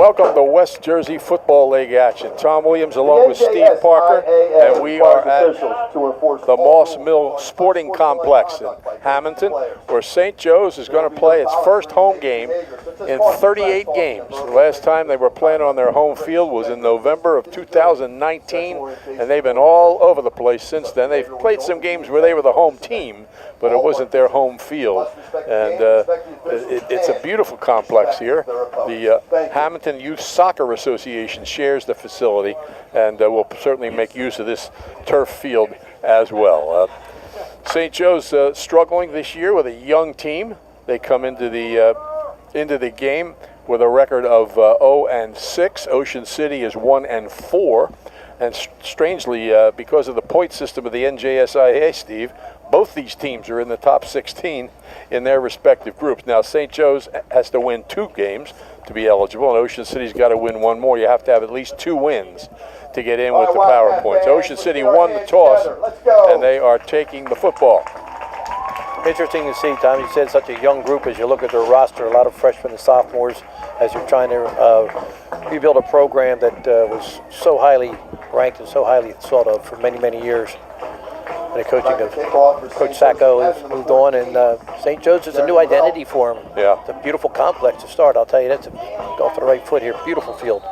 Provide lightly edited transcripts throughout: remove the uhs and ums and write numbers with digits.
Welcome to West Jersey Football League action. Tom Williams along with Steve Parker, and we are at the Moss Mill Sporting Complex in Hamilton, where St. Joe's is going to play its first home game in 38 games. The last time they were playing on their home field was in November of 2019, and they've been all over the place since then. They've played some games where they were the home team, but it wasn't their home field. And it's a beautiful complex here. The Hamilton Youth Soccer Association shares the facility, and will certainly make use of this turf field as well. St. Joe's struggling this year with a young team. They come into the game with a record of 0-6. Ocean City is 1-4. And strangely, because of the point system of the NJSIA, Steve, both these teams are in the top 16 in their respective groups. Now, St. Joe's has to win 2 games to be eligible, and Ocean City's got to win 1 more. You have to have at least 2 wins to get in with the power points. Ocean City won the toss, and they are taking the football. Interesting to see, Tom. You said such a young group as you look at their roster, a lot of freshmen and sophomores, as you're trying to rebuild a program that was so highly ranked and so highly thought of for many, many years. And the coaching of Coach Sacco has moved on, and St. Joe's is a new identity for him. Yeah. It's a beautiful complex to start, I'll tell you. That's off to the right foot here. Beautiful field.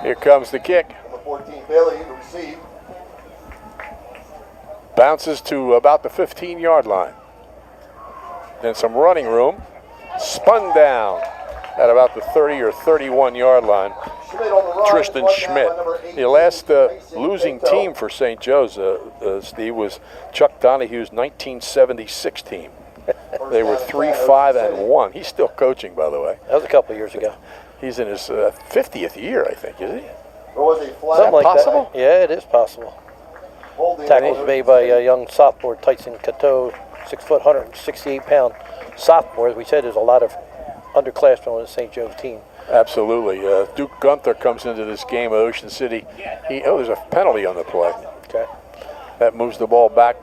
Here comes the kick. Number 14, Bailey, to receive. Bounces to about the 15-yard line. Then some running room. Spun down at about the 30 or 31-yard line. Tristan Schmidt. The last losing team for St. Joe's, Steve, was Chuck Donahue's 1976 team. They were 3-5-1. He's still coaching, by the way. That was a couple of years ago. He's in his 50th year, I think, is he? Something like possible? that. Yeah, it is possible. Tackles made by a young sophomore, Tyson Cateau, 6 foot, 168-pound sophomore. As we said, there's a lot of underclassmen on the St. Joe's team. Absolutely. Duke Gunther comes into this game at Ocean City. There's a penalty on the play. Okay. That moves the ball back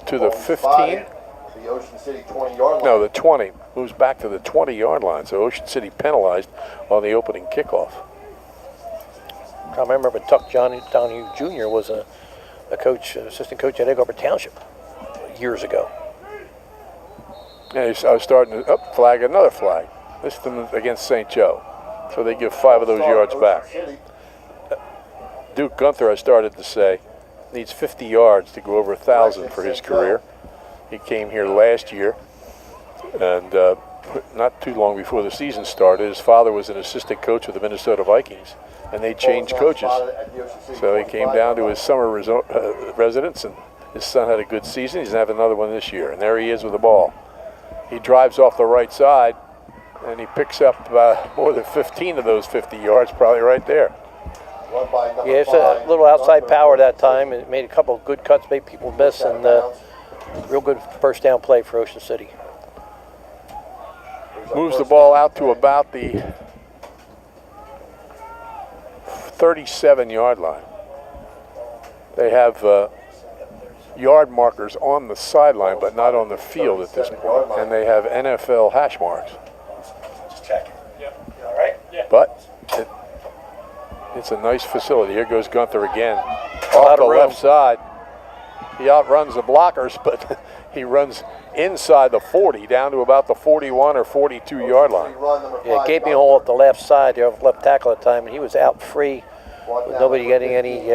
to the 15. The Ocean City 20-yard line. No, the 20. Moves back to the 20-yard line. So Ocean City penalized on the opening kickoff. I remember when Tuck Donahue Jr. was a coach, assistant coach at Egg Harbor Township years ago. And I was starting to flag another flag. This is against St. Joe. So they give 5 of those yards back. Duke Gunther, I started to say, needs 50 yards to go over 1,000 for his career. He came here last year, and not too long before the season started, his father was an assistant coach with the Minnesota Vikings, and they changed coaches. So he came down to his summer residence, and his son had a good season. He's going to have another one this year, and there he is with the ball. He drives off the right side, and he picks up more than 15 of those 50 yards, probably right there. Yeah, it's a little outside power that time. It made a couple of good cuts, made people miss, and real good first down play for Ocean City. Moves the ball out to about the 37-yard line. They have yard markers on the sideline, but not on the field at this point, and they have NFL hash marks. Just checking. Yep. All right? Yeah. But it's a nice facility. Here goes Gunther again. Off the left side. He outruns the blockers, but he runs inside the 40, down to about the 41 or 42-yard line. Yeah, gaping hole at the left side, the left tackle at the time, and he was out free with nobody getting any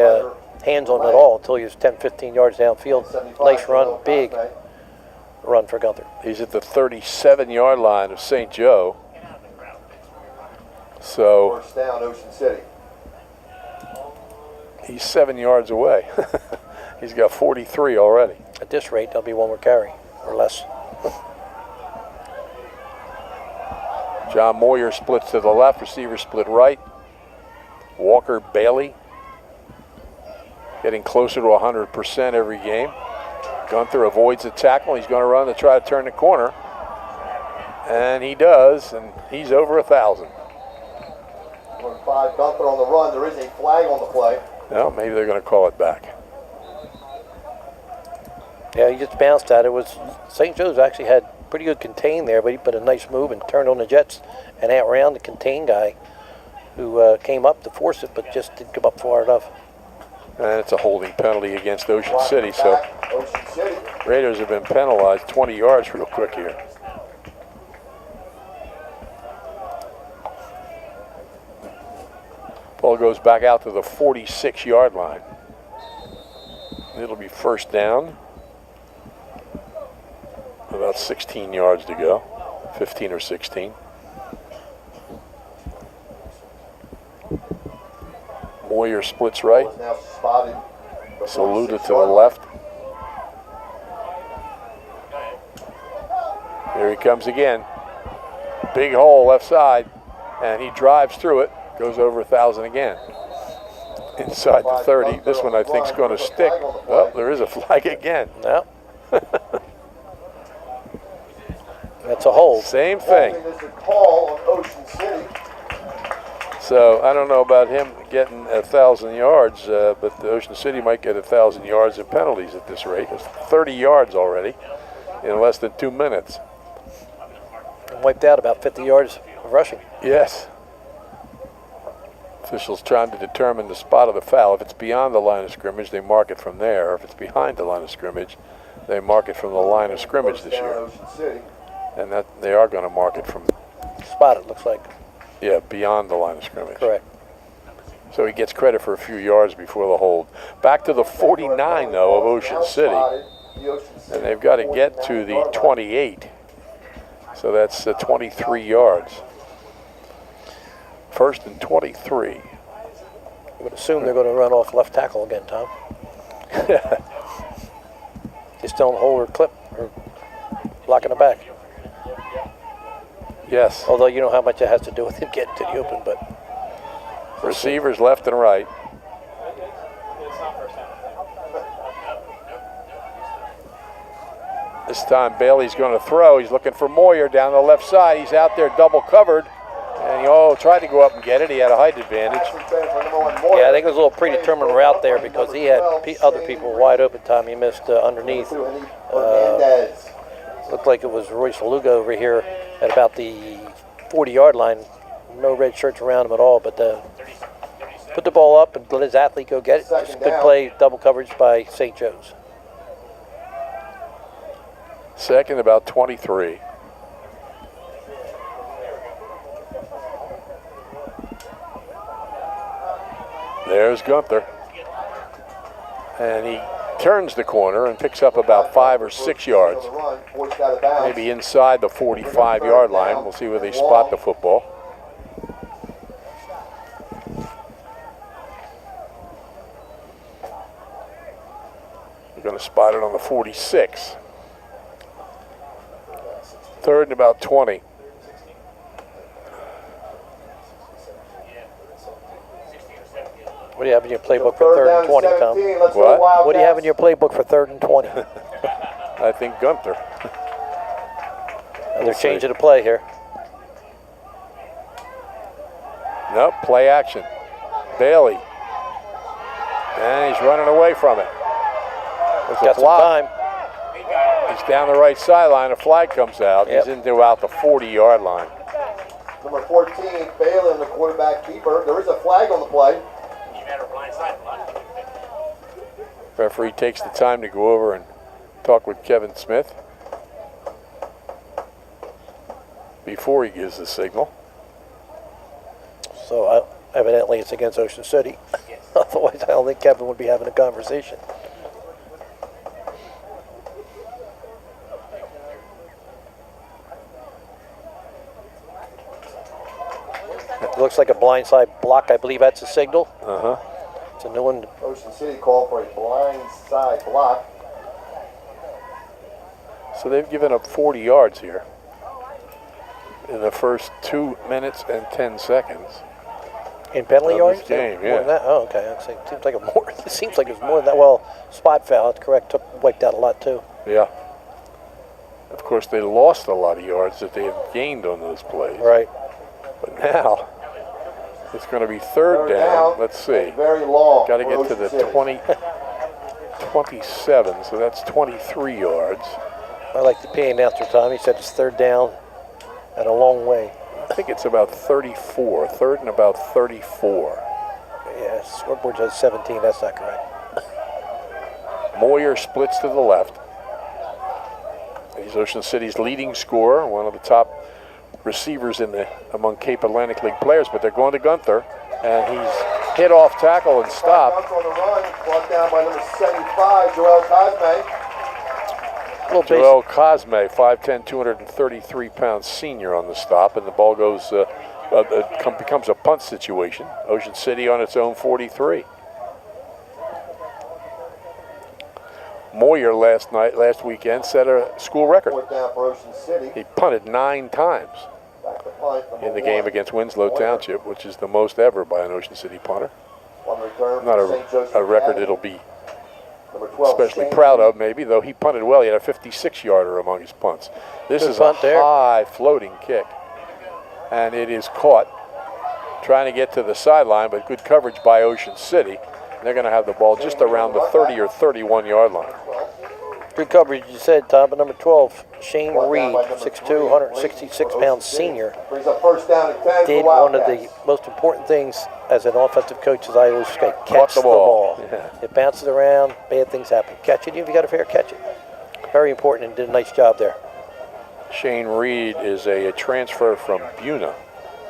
hands on it at all until he was 10, 15 yards downfield. Nice run, big run for Gunther. He's at the 37-yard line of St. Joe. So First down, Ocean City. he's 7 yards away. He's got 43 already. At this rate, there'll be 1 more carry or less. John Moyer splits to the left, receiver split right. Walker Bailey getting closer to 100% every game. Gunther avoids the tackle. He's going to run to try to turn the corner. And he does, and he's over 1,000. Number 5, Gunther on the run. There is a flag on the play. Well, maybe they're going to call it back. Yeah, he just bounced at it. St. Joe's actually had pretty good contain there, but he put a nice move and turned on the Jets and outran the contain guy who came up to force it, but just didn't come up far enough. And it's a holding penalty against Ocean City, so Ocean City. Raiders have been penalized 20 yards real quick here. Ball goes back out to the 46-yard line. It'll be first down. About 16 yards to go, 15 or 16. Moyer splits right. Is now spotted. Saluda to the left. Here he comes again. Big hole left side, and he drives through it. Goes over 1,000 again. Inside the 30. This one I think is going to stick. Oh, there is a flag again. No. That's a hold. Same thing. There's a call on Ocean City. So I don't know about him getting 1,000 yards, but the Ocean City might get 1,000 yards in penalties at this rate. It's 30 yards already in less than 2 minutes. And wiped out about 50 yards of rushing. Yes. Officials trying to determine the spot of the foul. If it's beyond the line of scrimmage, they mark it from there. If it's behind the line of scrimmage, they mark it from the line of scrimmage this year. Ocean City. And that they are going to mark it from, Spot it, looks like. yeah, beyond the line of scrimmage. Correct. So he gets credit for a few yards before the hold. Back to the 49, though, of Ocean City. And they've got to get to the 28. So that's 23 yards. First and 23. I would assume they're going to run off left tackle again, Tom. Just don't hold or clip or block in the back. Yes. Although you know how much it has to do with him getting to the open, but Receivers left and right. This time Bailey's going to throw. He's looking for Moyer down the left side. He's out there double covered. And he tried to go up and get it. He had a height advantage. yeah, I think it was a little predetermined route there because he had other people wide open. Tom, he missed underneath. Looked like it was Royce Luga over here at about the 40-yard line. No red shirts around him at all, but put the ball up and let his athlete go get it. Just good play, double coverage by St. Joe's. Second, about 23. There's Gunther. And he turns the corner and picks up about 5 or 6 yards. Maybe inside the 45-yard line. We'll see where they spot the football. They're going to spot it on the 46. Third and about 20. What do you have in your playbook for third and 20, Tom? What? What do you have in your playbook for third and 20? I think Gunther. They're changing the play here. Nope, play action. Bailey. And he's running away from it. There's a Got some block. time. He's down the right sideline. A flag comes out. Yep. He's into about the 40-yard line. Number 14, Bailey, on the quarterback keeper. There is a flag on the play. Referee takes the time to go over and talk with Kevin Smith before he gives the signal. So evidently it's against Ocean City. Otherwise, I don't think Kevin would be having a conversation. It looks like a blindside block. I believe that's a signal. Uh-huh. It's a new one. Ocean City called for a blind side block. So they've given up 40 yards here in the first 2 minutes and 10 seconds. In penalty Of yards? this game, More yeah. than that? Oh, okay. It seems like it seems like it was more than that. Well, spot foul. That's correct. Wiped out a lot too. Yeah. Of course, they lost a lot of yards that they have gained on those plays. Right. But now it's going to be third down. Let's see. Very long. Got to for get to Ocean the City. 27, so that's 23 yards. I like the PA announcer, Tom. He said it's third down and a long way. I think it's about 34. Third and about 34. Yeah, scoreboard says 17. That's not correct. Moyer splits to the left. He's Ocean City's leading scorer, one of the top receivers among Cape Atlantic League players, but they're going to Gunther, and he's hit off tackle and stopped. Gunther on the run, brought down by number 75, Joel Cosme. Joel Cosme, 5'10", 233-pound senior on the stop, and the ball goes, becomes a punt situation. Ocean City on its own 43. Moyer last weekend set a school record. Fourth down for Ocean City. He punted 9 times Back to punt, number in the 1. game against Winslow Township, which is the most ever by an Ocean City punter. One return Not for St. Joseph a record Academy. it'll be Number 12, especially Shane proud of, maybe, though he punted well. He had a 56-yarder among his punts. This Good is punt a there. high floating kick, and it is caught trying to get to the sideline, but good coverage by Ocean City. They're going to have the ball just around the 30 or 31-yard line. Good coverage, you said, Tom. But number 12, Shane Brought down Reed, by number 6'2", 3, 166-pound senior, Brings up first down and 10 did for one of the Wildcats. most important things as an offensive coach, as I always say, Caught catch the the ball. ball. Yeah. It bounces around, bad things happen. Catch it, if you got a fair catch it. Very important, and did a nice job there. Shane Reed is a transfer from Buna.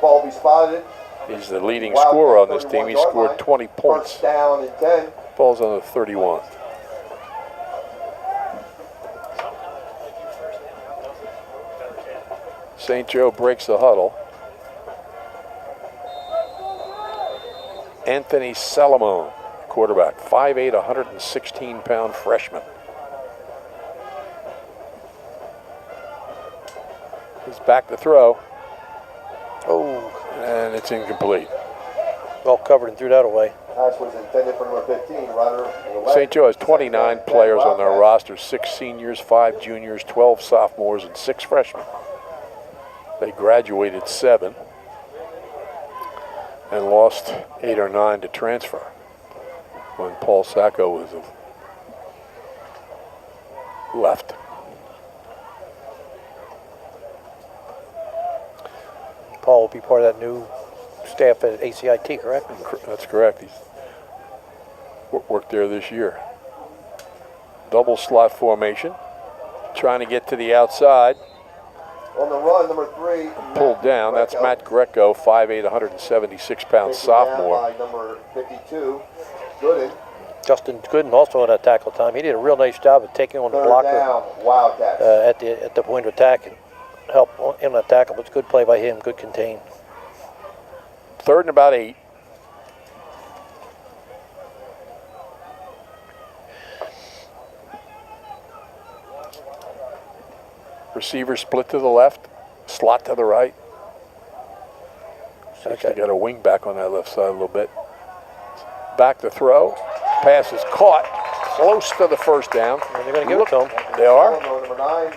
Ball be spotted. He's the leading Wildcat scorer on this team. He 31-yard scored line. 20 points. First down and 10. Ball's on the 31. St. Joe breaks the huddle. Anthony Salamone, quarterback, 5'8", 116-pound freshman. He's back to throw, Oh, and it's incomplete. well covered and threw that away. Pass was intended for number 15, Ryder. in the left. St. Joe has 29 players on their Wildcats. roster, 6 seniors, 5 juniors, 12 sophomores, and 6 freshmen. They graduated 7 and lost 8 or 9 to transfer when Paul Sacco was left. Paul will be part of that new staff at ACIT, correct? That's correct. He's worked there this year. Double slot formation, trying to get to the outside. On the run, number 3. Pulled down. That's Matt Greco, 5'8", 176-pound sophomore. By number 52, Gooden. Justin Gooden also on that tackle time. He did a real nice job of taking on the Third blocker down, Wildcats. at the point of attack and help in that tackle. But it's good play by him, good contain. Third and about 8. Receiver split to the left, slot to the right. Actually got a wing back on that left side a little bit. Back to throw. Pass is caught close to the first down. And they're going to give it to him. They are? Number 9.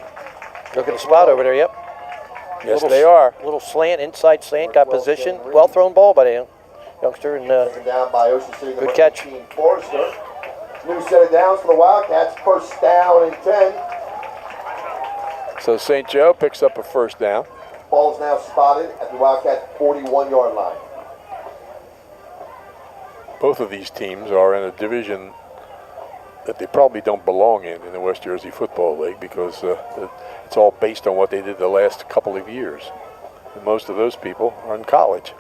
Look at the spot over there, yep. Yes, they are. Little slant, inside slant, got position. Well thrown ball by the youngster. And Taken down by Ocean City, number good catch. 18, Forrester. New set of downs for the Wildcats. First down and 10. So St. Joe picks up a first down. Ball is now spotted at the Wildcats 41-yard line. Both of these teams are in a division that they probably don't belong in the West Jersey Football League because it's all based on what they did the last couple of years. And most of those people are in college.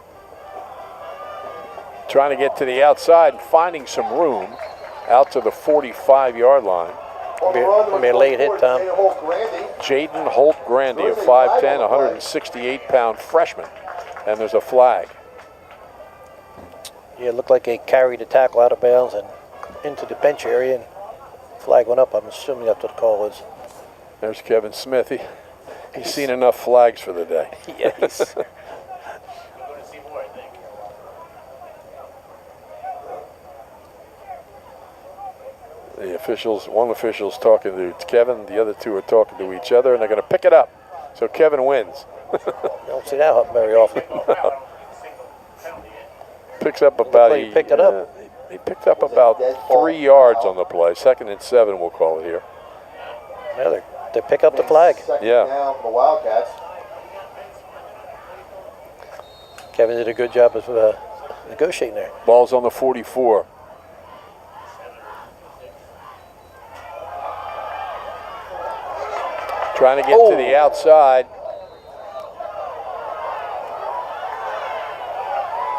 Trying to get to the outside and finding some room out to the 45-yard line. On the run, Gonna be a late hit, Tom. Jaden Holt Grandy. Jaden Holt Grandy, a 5'10", 168-pound freshman. And there's a flag. yeah, it looked like they carried the tackle out of bounds and into the bench area. And flag went up. I'm assuming that's what the call was. There's Kevin Smith. He's seen enough flags for the day. Yes. The officials, one official's talking to Kevin, the other two are talking to each other, and they're going to pick it up. So Kevin wins. Don't see that happen very often. Picks up about like he picked it up. He picked up about 3 yards on the play. 2nd and 7, we'll call it here. Yeah, they're to pick up the flag. Second Yeah. down for the Wildcats. Kevin did a good job of negotiating there. Ball's on the 44. Trying to get to the outside.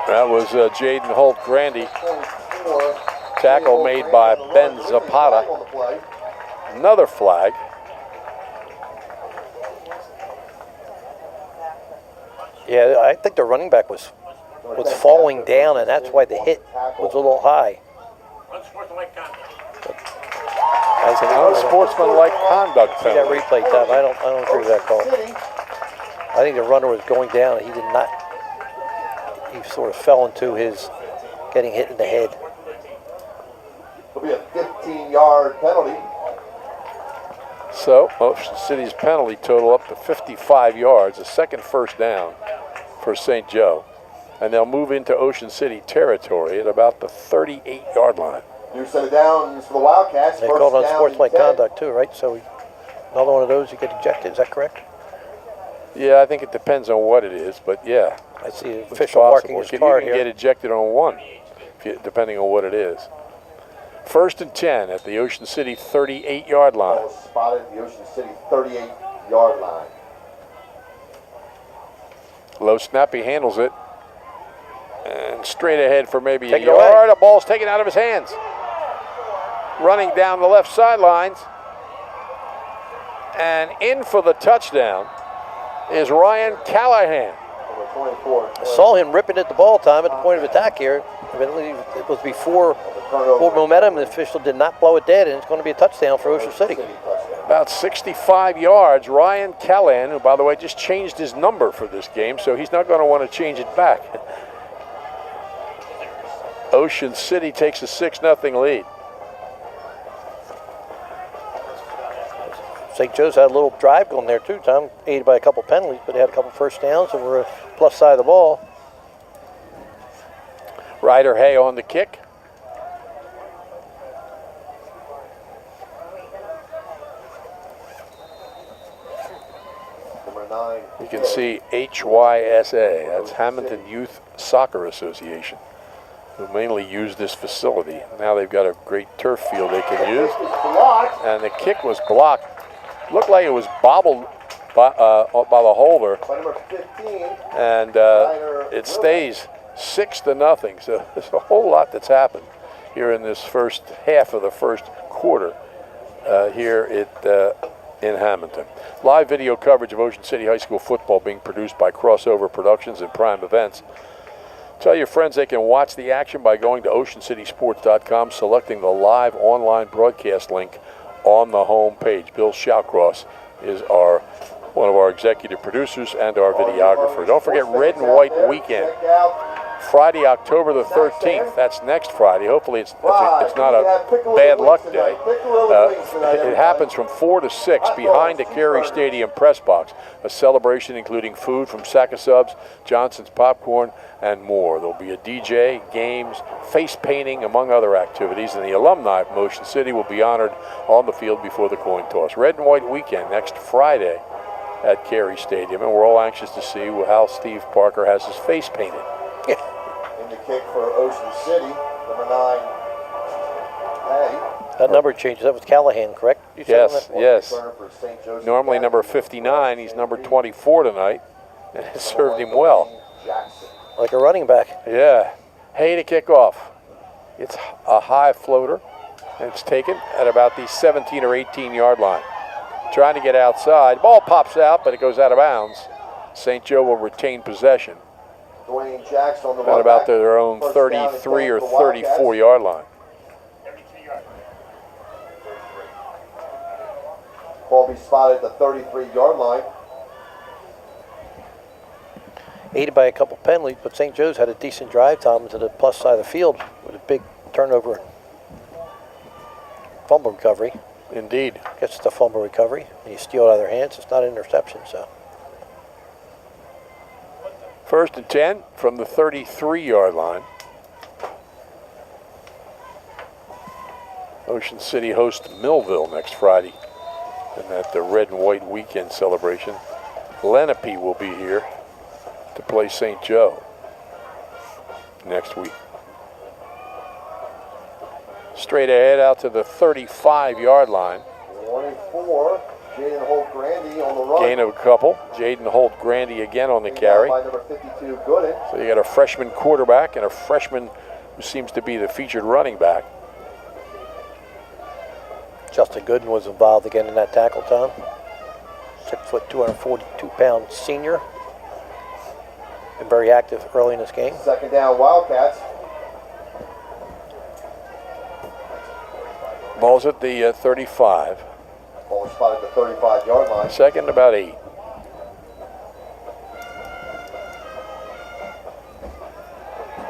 That was Jaden Holt-Grandy. 24. Tackle made by Ben Zapata. On the play. Another flag. Yeah, I think the running back was falling down, and that's why the hit was a little high. As an unsportsmanlike conduct See that penalty. replay, Tom. I don't agree with that call. City. I think the runner was going down, and he did not. He sort of fell into his getting hit in the head. It'll be a 15-yard penalty. So Ocean City's penalty total up to 55 yards, a second first down for St. Joe. And they'll move into Ocean City territory at about the 38-yard line. New set of downs for the Wildcats. They First called on down sportsmanlike and 10. conduct too, right? So another one of those, you get ejected. Is that correct? Yeah, I think it depends on what it is, but yeah. I see the it's official marking possible. his You card can get here. ejected on one, depending on what it is. First and 10 at the Ocean City 38-yard line. Ball was spotted at the Ocean City 38-yard line. Low snap, he handles it. And straight ahead for maybe Take a it away. yard. The ball's taken out of his hands. Running down the left sidelines. And in for the touchdown is Ryan Callahan. Number 24. I saw him ripping at the ball time at the point of attack here. Evidently, it was before full momentum. The official did not blow it dead, and it's going to be a touchdown for Ocean City. About 65 yards. Ryan Callahan, who, by the way, just changed his number for this game, so he's not going to want to change it back. Ocean City takes a 6-0 lead. St. Joe's had a little drive going there too, Tom, aided by a couple penalties, but they had a couple first downs and were a plus side of the ball. Ryder Hay on the kick. Number 9. You can see HYSA, that's Hamilton Youth Soccer Association, who mainly use this facility. Now they've got a great turf field they can use. Blocked. And the kick was blocked. Looked like it was bobbled by the holder, By number 15. and it stays 6-0. So there's a whole lot that's happened here in this first half of the first quarter here in Hamilton. Live video coverage of Ocean City High School football being produced by Crossover Productions and Prime Events. Tell your friends they can watch the action by going to oceancitysports.com, selecting the live online broadcast link on the home page. Bill Shawcross is one of our executive producers and our videographer. Don't forget Red and White Weekend, Check out. Friday, October the 13th. That's next Friday. Hopefully it's not a bad luck day. It happens from 4 to 6 behind the Carey Stadium press box. A celebration including food from Sack of Subs, Johnson's Popcorn, and more. There'll be a DJ, games, face painting, among other activities, and the alumni from Ocean City will be honored on the field before the coin toss. Red and White Weekend next Friday at Carey Stadium, and we're all anxious to see how Steve Parker has his face painted. In the kick for Ocean City, number 9. Hey. That number changes. That was Callahan, correct? You said Yes, on that? yes. Returner for St. Joseph Normally Academy. number 59, he's number 24 tonight, and it served him well. Jackson. Like a running back. Yeah. Hay to kick off. It's a high floater, and it's taken at about the 17 or 18-yard line. Trying to get outside. Ball pops out, but it goes out of bounds. St. Joe will retain possession Dwayne Jackson on the at run about back. their own First down and 33 10 or for the Wildcats. 34-yard line. Ball be spotted at the 33-yard line. Aided by a couple penalties, but St. Joe's had a decent drive time to the plus side of the field with a big turnover fumble recovery. Indeed. I guess it's a fumble recovery. When you steal it out of their hands, it's not an interception, so. First and 10 from the 33-yard line. Ocean City hosts Millville next Friday And at the red and white weekend celebration, Lenape will be here to play St. Joe next week. Straight ahead out to the 35-yard line. 24, Jaden Holt-Grandy on the run. Gain of a couple. Jaden Holt-Grandy again on the carry. By number 52, Gooden. So you got a freshman quarterback and a freshman who seems to be the featured running back. Justin Gooden was involved again in that tackle, Tom. 6 foot, 242-pound senior. Been very active early in this game. Second down, Wildcats. Ball's at the 35. Ball spotted at the 35-yard line. Second, about 8.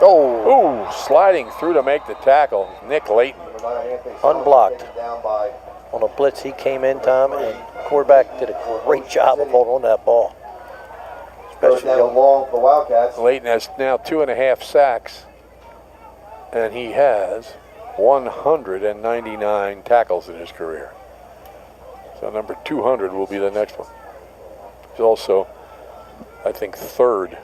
Oh, Ooh, sliding through to make the tackle. Nick Layton. Number 9, Anthony Unblocked. taken down by on a blitz, he came in, Tom, and quarterback did a great job of holding on to that ball. third Especially down young. long for the Wildcats. Layton has now 2.5 sacks, and he has 199 tackles in his career. So number 200 will be the next one. He's also, I think, third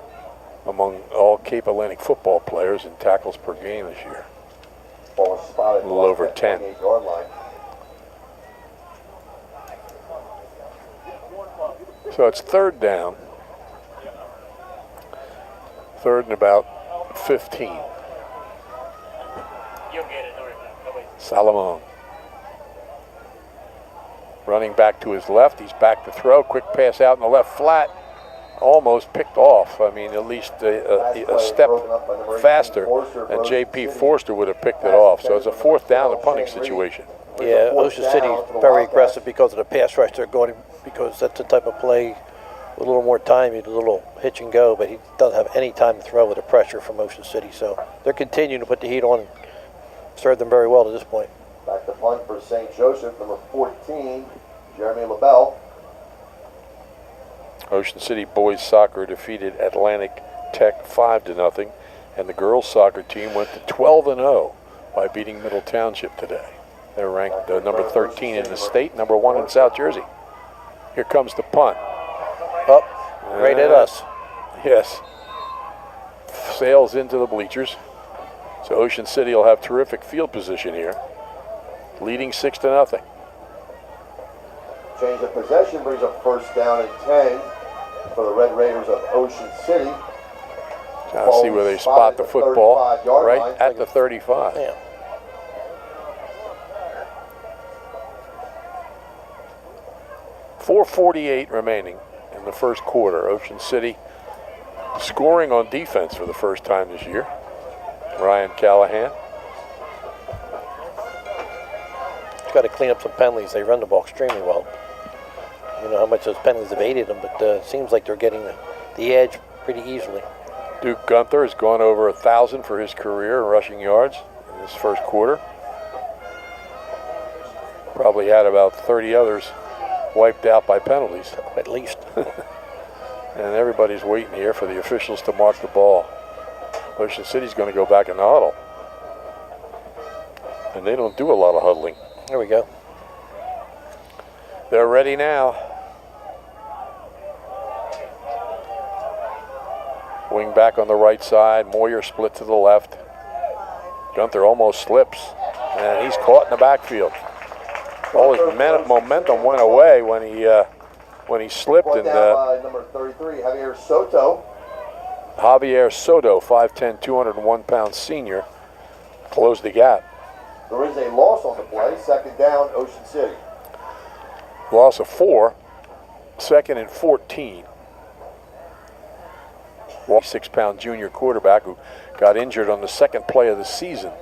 among all Cape Atlantic football players in tackles per game this year. Ball spotted A little over 10. 28-yard line. So it's third down. Third and about 15. Salomon. Running back to his left. He's back to throw. Quick pass out in the left flat. Almost picked off. I mean, at least a step faster, and J.P. Forster would have picked it off. So it's a fourth down, a punting situation. Yeah, Ocean City's very aggressive because of the pass rush they're going, because that's the type of play with a little more time, you do a little hitch and go, but he doesn't have any time to throw with the pressure from Ocean City. So they're continuing to put the heat on and serve them very well to this point. Back to punt for St. Joseph, number 14, Jeremy LaBelle. Ocean City boys soccer defeated Atlantic Tech 5-0, and the girls soccer team went to 12-0 by beating Middle Township today. They're ranked number 13 in the state, number 1 in South Jersey. Here comes the punt. Up, right at us. Yes. Sails into the bleachers. So Ocean City will have terrific field position here, leading 6-0. Change of possession brings up first down and 10 for the Red Raiders of Ocean City. Trying to see where they spot the football. 35-yard Right line. at the 35. Yeah. .448 remaining in the first quarter. Ocean City scoring on defense for the first time this year. Ryan Callahan. Got to clean up some penalties. They run the ball extremely well. You know how much those penalties have aided them, but it seems like they're getting the edge pretty easily. Duke Gunther has gone over 1,000 for his career in rushing yards in this first quarter. Probably had about 30 others wiped out by penalties. At least. And everybody's waiting here for the officials to mark the ball. Ocean City's going to go back in the huddle. And they don't do a lot of huddling. There we go. They're ready now. Wing back on the right side. Moyer split to the left. Gunther almost slips, and he's caught in the backfield. All his momentum went away when he slipped. Brought And down by number 33, Javier Soto. Javier Soto, 5'10", 201-pound senior, closed the gap. There is a loss on the play. Second down, Ocean City. Loss of 4. Second and 14. 6-pound junior quarterback who got injured on the second play of the season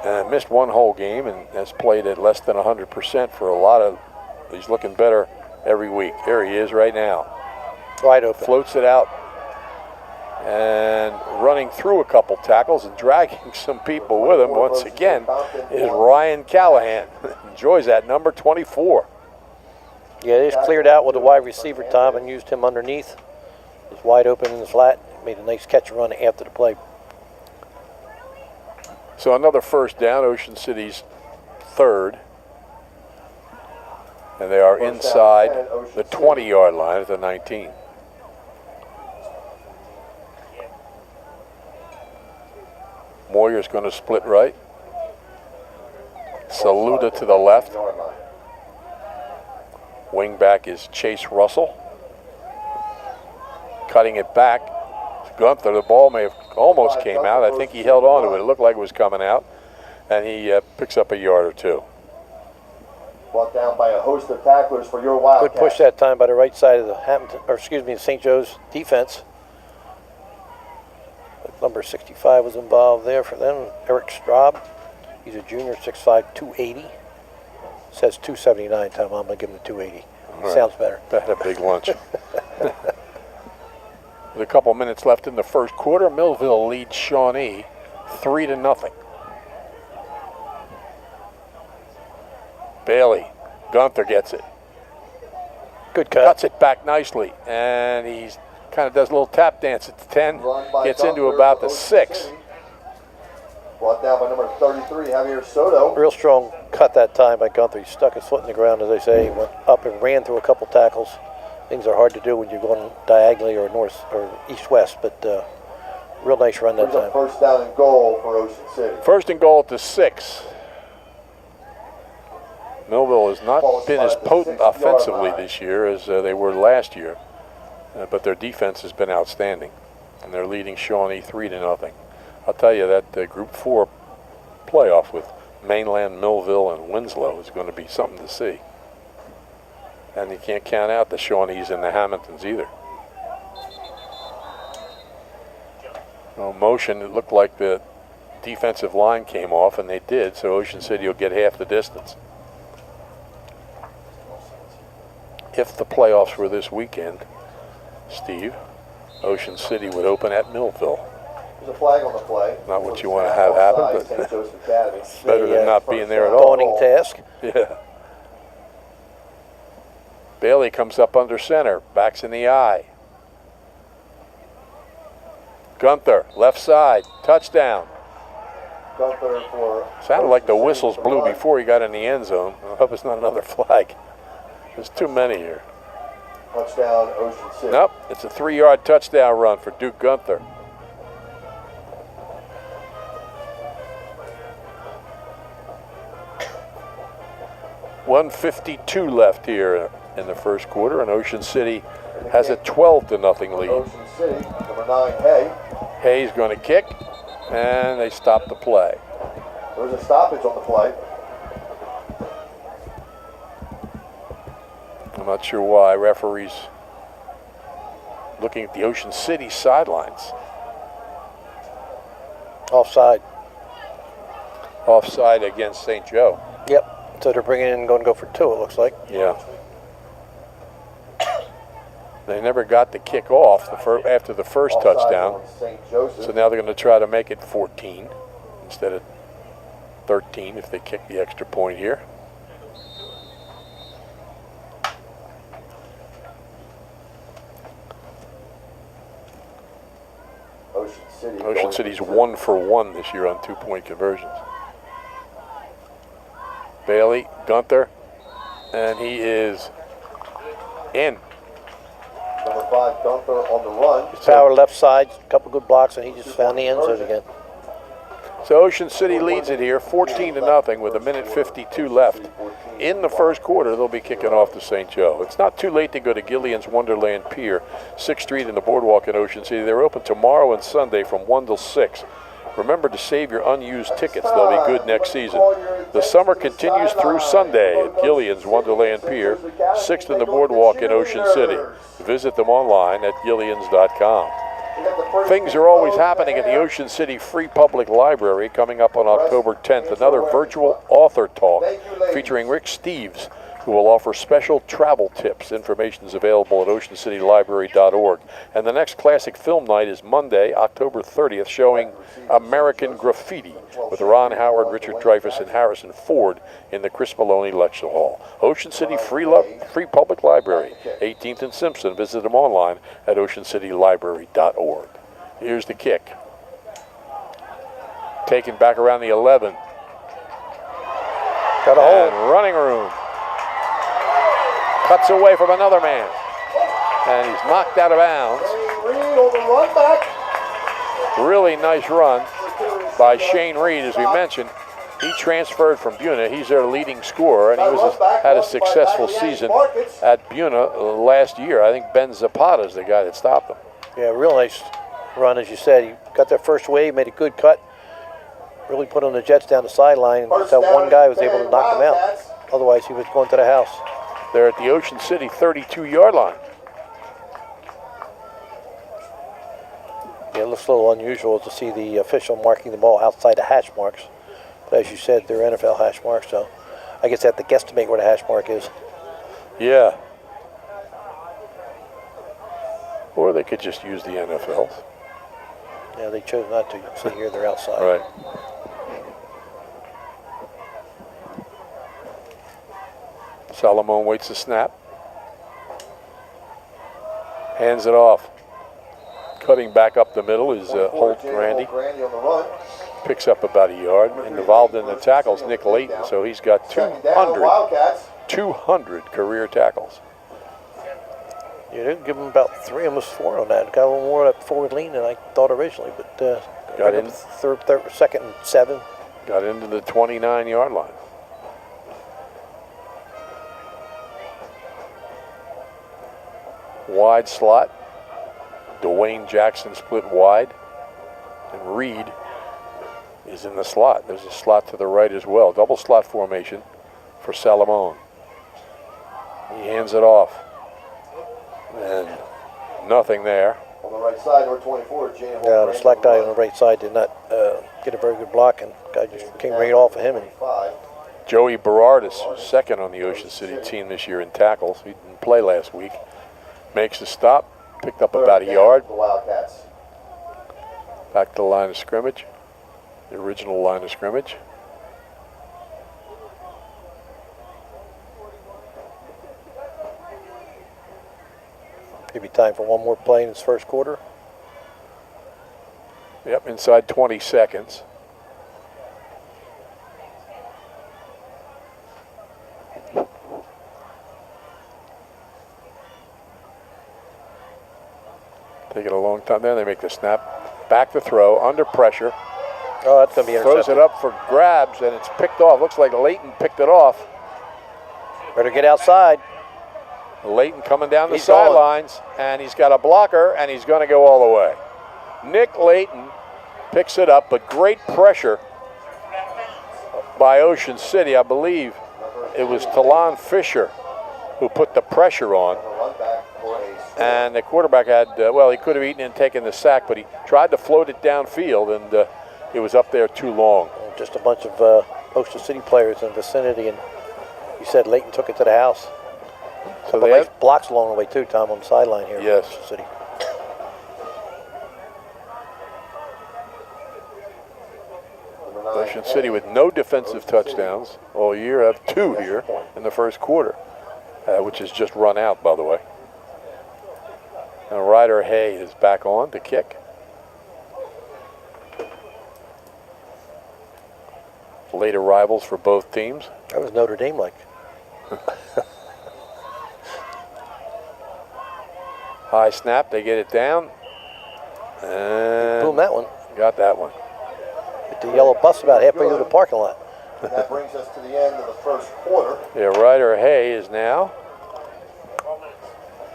and missed one whole game and has played at less than 100% for a lot of. He's looking better every week. There he is right now. Wide open. Floats it out and running through a couple tackles and dragging some people with him once again is Ryan Callahan. Enjoys that number 24. Yeah, they just cleared out with a wide receiver, Tom, and used him underneath. Was wide open in the flat. Made a nice catch and run after the play. So another first down, Ocean City's third. And they are inside the 20-yard line at the 19. Moyer's going to split right. Saluda to the left. Wing back is Chase Russell. Cutting it back. Gunther, the ball may have almost came out. I think he held on to it. It looked like it was coming out. And he picks up a yard or two. Brought down by a host of tacklers for your Wildcats. Good push that time by the right side of the St. Joe's defense. Number 65 was involved there for them. Eric Straub. He's a junior, 6'5", 280. Says 279, Tom. I'm going to give him the 280. Right. Sounds better. That had a big lunch. With a couple minutes left in the first quarter, Millville leads Shawnee 3-0. Bailey, Gunther gets it. Good cut. Cuts it back nicely, and he's kind of does a little tap dance at the 10, gets into about the 6. Brought down by number 33, Javier Soto. Real strong cut that time by Gunther. He stuck his foot in the ground, as they say. He went up and ran through a couple tackles. Things are hard to do when you're going diagonally or north or east-west, but real nice run that time. First down and goal for Ocean City. First and goal at the 6. Millville has not been as potent offensively this year as they were last year, but their defense has been outstanding, and they're leading Shawnee 3-0. I'll tell you that Group 4 playoff with Mainland, Millville, and Winslow is going to be something to see. And you can't count out the Shawnees and the Hamiltons either. No motion, it looked like the defensive line came off, and they did, so Ocean City will get half the distance. If the playoffs were this weekend, Steve, Ocean City would open at Millville. There's a flag on the play. Not what you want to have happen, but St. Joseph Academy. it's better than not being there at all. Daunting task. Yeah. Bailey comes up under center, backs in the eye. Gunther, left side, touchdown. Gunther for Sounded like the whistles blew before he got in the end zone. I hope it's not another flag. There's too many here. Touchdown, Ocean City. Nope, it's a 3-yard touchdown run for Duke Gunther. .152 left here in the first quarter, and Ocean City has a 12-0 lead. Ocean City, number 9, Hay. Hay's going to kick, and they stop the play. There's a stoppage on the play. I'm not sure why. Referees looking at the Ocean City sidelines. Offside. Offside against St. Joe. Yep. So they're bringing in and going to go for 2, it looks like. Yeah. They never got the kick off after the first Offside touchdown. on St. Joseph. So now they're going to try to make it 14 instead of 13 if they kick the extra point here. Ocean City's 1 for 1 this year on 2-point conversions. Bailey, Gunther, and he is in. Number 5, Gunther on the run. Power left side, a couple good blocks, and he just found the end zone again. So Ocean City leads it here 14-0 with 1:52 left. In the first quarter, they'll be kicking off to St. Joe. It's not too late to go to Gillian's Wonderland Pier, 6th Street in the Boardwalk in Ocean City. They're open tomorrow and Sunday from 1 till 6. Remember to save your unused tickets. They'll be good next season. The summer continues through Sunday at Gillian's Wonderland Pier, 6th in the Boardwalk in Ocean City. Visit them online at gillians.com. Things are always happening at the Ocean City Free Public Library. Coming up on October 10th, another virtual author talk featuring Rick Steves, who will offer special travel tips. Information is available at oceancitylibrary.org. And the next classic film night is Monday, October 30th, showing American Graffiti with Ron Howard, Richard Dreyfuss, and Harrison Ford in the Chris Maloney Lecture Hall. Ocean City Free Public Library, 18th and Simpson. Visit them online at oceancitylibrary.org. Here's the kick. Taken back around the 11. Got a hold. And running room. cuts away from another man. And he's knocked out of bounds. Reed on the run back. Really nice run by Shane Reed, as we mentioned. He transferred from Buna. He's their leading scorer, and he had a successful season at Buna last year. I think Ben Zapata is the guy that stopped him. Yeah, real nice run, as you said. He got that first wave, made a good cut, really put on the Jets down the sideline. That one guy was able to knock them out. Otherwise, he was going to the house. They're at the Ocean City 32-yard line. Yeah, it looks a little unusual to see the official marking the ball outside the hash marks. But as you said, they're NFL hash marks, so I guess they have to guesstimate where the hash mark is. Yeah. Or they could just use the NFL's. Yeah, they chose not to. So here they're outside. Right. Salomon waits the snap. Hands it off. Cutting back up the middle is Holt Randy. Randy on the run. Picks up about a yard. And involved in the tackles, Nick Layton. So he's got 200 career tackles. Yeah, they give him about 3, almost 4 on that. Got a little more of that forward lean than I thought originally, but got in second and 7. Got into the 29-yard line. Wide slot. Dwayne Jackson split wide. And Reed is in the slot. There's a slot to the right as well. Double slot formation for Salomon. He hands it off. And nothing there. On the right side, number 24, Jay Holt. Yeah, the slack guy on the right side did not get a very good block, and guy just came right off of him. And Joey Berardis, second on the Ocean City team this year in tackles. He didn't play last week. Makes the stop, picked up about a yard. The Wildcats. Back to the line of scrimmage, the original line of scrimmage. Maybe time for one more play in his first quarter. Yep, inside 20 seconds. Taking a long time there. They make the snap. Back to throw, under pressure. Oh, that's going to be intercepted. Throws it up for grabs, and it's picked off. Looks like Layton picked it off. Better get outside. Layton coming down the He's going. sidelines, and he's got a blocker, and he's going to go all the way. Nick Layton picks it up, but great pressure by Ocean City. I believe it was Talon Fisher who put the pressure on. And the quarterback had, well, he could have eaten and taken the sack, but he tried to float it downfield, and it was up there too long. Just a bunch of Ocean City players in the vicinity, and you said Layton took it to the house. So But they nice blocks along the way too, Tom, on the sideline here. Yes. Ocean City. Ocean City with no defensive touchdowns all year, have 2 here in the first quarter, which has just run out, by the way. And Ryder Hay is back on to kick. Late arrivals for both teams. That was Notre Dame like. High snap, they get it down. And Boom, that one. got that one. Hit the yellow bus about halfway through the parking lot. And that brings us to the end of the first quarter. Yeah, Ryder Hay is now.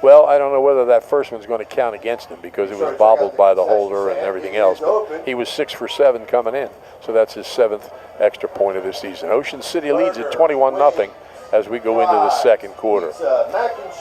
Well, I don't know whether that first one's going to count against him because it was bobbled by the holder and everything else. But he was 6 for 7 coming in, so that's his 7th extra point of the season. Ocean City leads at 21-0 as we go into the second quarter.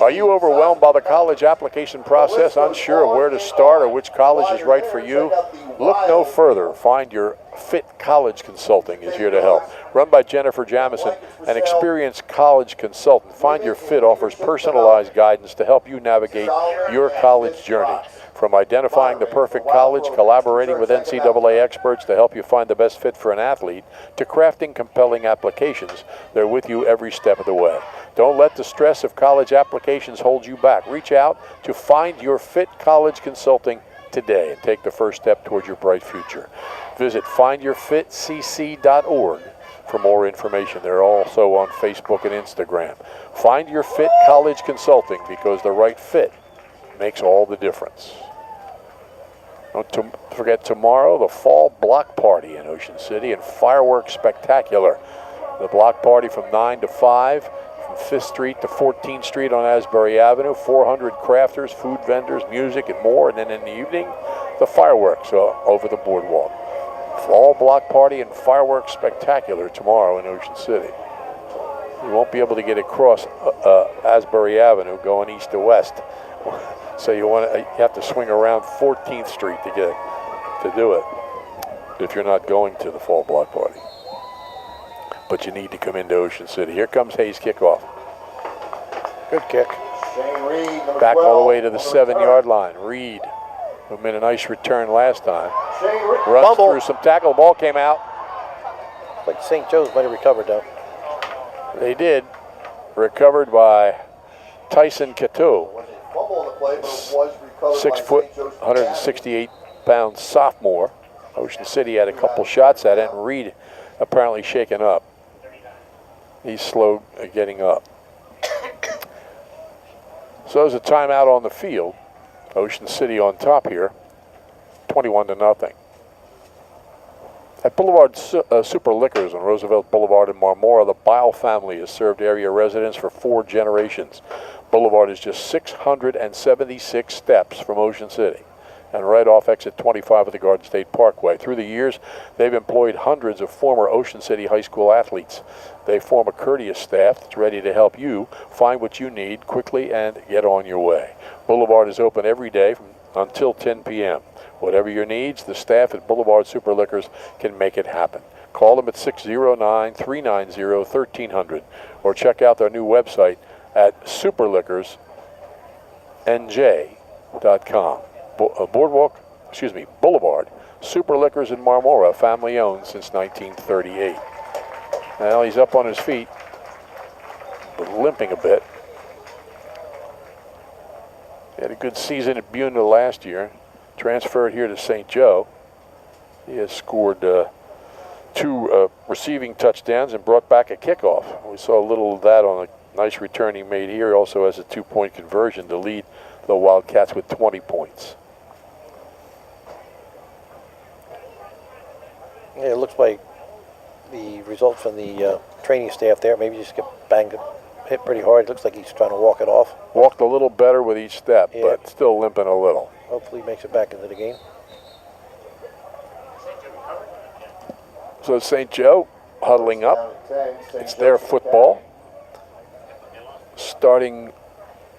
Are you overwhelmed by the college application process, unsure of where to start or which college is right for you? Look no further. Find Your Fit College Consulting is here to help. Run by Jennifer Jamison, an experienced college consultant, Find Your Fit offers personalized guidance to help you navigate your college journey. From identifying the perfect college, collaborating with NCAA experts to help you find the best fit for an athlete, to crafting compelling applications, they're with you every step of the way. Don't let the stress of college applications hold you back. Reach out to Find Your Fit College Consulting today and take the first step towards your bright future. Visit findyourfitcc.org for more information. They're also on Facebook and Instagram. Find Your Fit College Consulting, because the right fit makes all the difference. Don't forget tomorrow, the Fall Block Party in Ocean City and Fireworks Spectacular. The block party from 9 to 5, from 5th Street to 14th Street on Asbury Avenue. 400 crafters, food vendors, music, and more. And then in the evening, the fireworks over the boardwalk. Fall Block Party and Fireworks Spectacular tomorrow in Ocean City. You won't be able to get across Asbury Avenue going east to west. So you have to swing around 14th Street to do it if you're not going to the Fall Block Party. But you need to come into Ocean City. Here comes Hayes kickoff. Good kick. Shane Reed, number Back 12, all the way to the on 7-yard return. line. Reed, who made a nice return last time. Shane Reed. Runs Fumble. through some tackle. Ball came out. Like St. Joe's might have recovered, though. They did. Recovered by Tyson Cato. Was a fumble on the play, but it was recovered 6 by foot, St. Joseph's 168-pound sophomore. Ocean City had a couple shots at it, and Reed apparently shaken up. He's slow getting up. So there's a timeout on the field. Ocean City on top here, 21-0. At Boulevard Super Liquors on Roosevelt Boulevard in Marmora, the Bile family has served area residents for 4 generations. Boulevard is just 676 steps from Ocean City and right off exit 25 of the Garden State Parkway. Through the years, they've employed hundreds of former Ocean City High School athletes. They form a courteous staff that's ready to help you find what you need quickly and get on your way. Boulevard is open every day until 10 p.m. Whatever your needs, the staff at Boulevard Super Liquors can make it happen. Call them at 609-390-1300 or check out their new website at superliquorsnj.com. Boulevard Super Liquors in Marmora, family owned since 1938. Now he's up on his feet, but limping a bit. He had a good season at Buna last year. Transferred here to St. Joe. He has scored 2 receiving touchdowns and brought back a kickoff. We saw a little of that on a nice return he made here. He also has a 2-point conversion to lead the Wildcats with 20 points. Yeah, it looks like the results from the training staff there, maybe just get hit pretty hard. It looks like he's trying to walk it off. Walked a little better with each step, Yeah. but still limping a little. Hopefully he makes it back into the game. So St. Joe huddling up. Down at 10, St. It's their Joseph's football, starting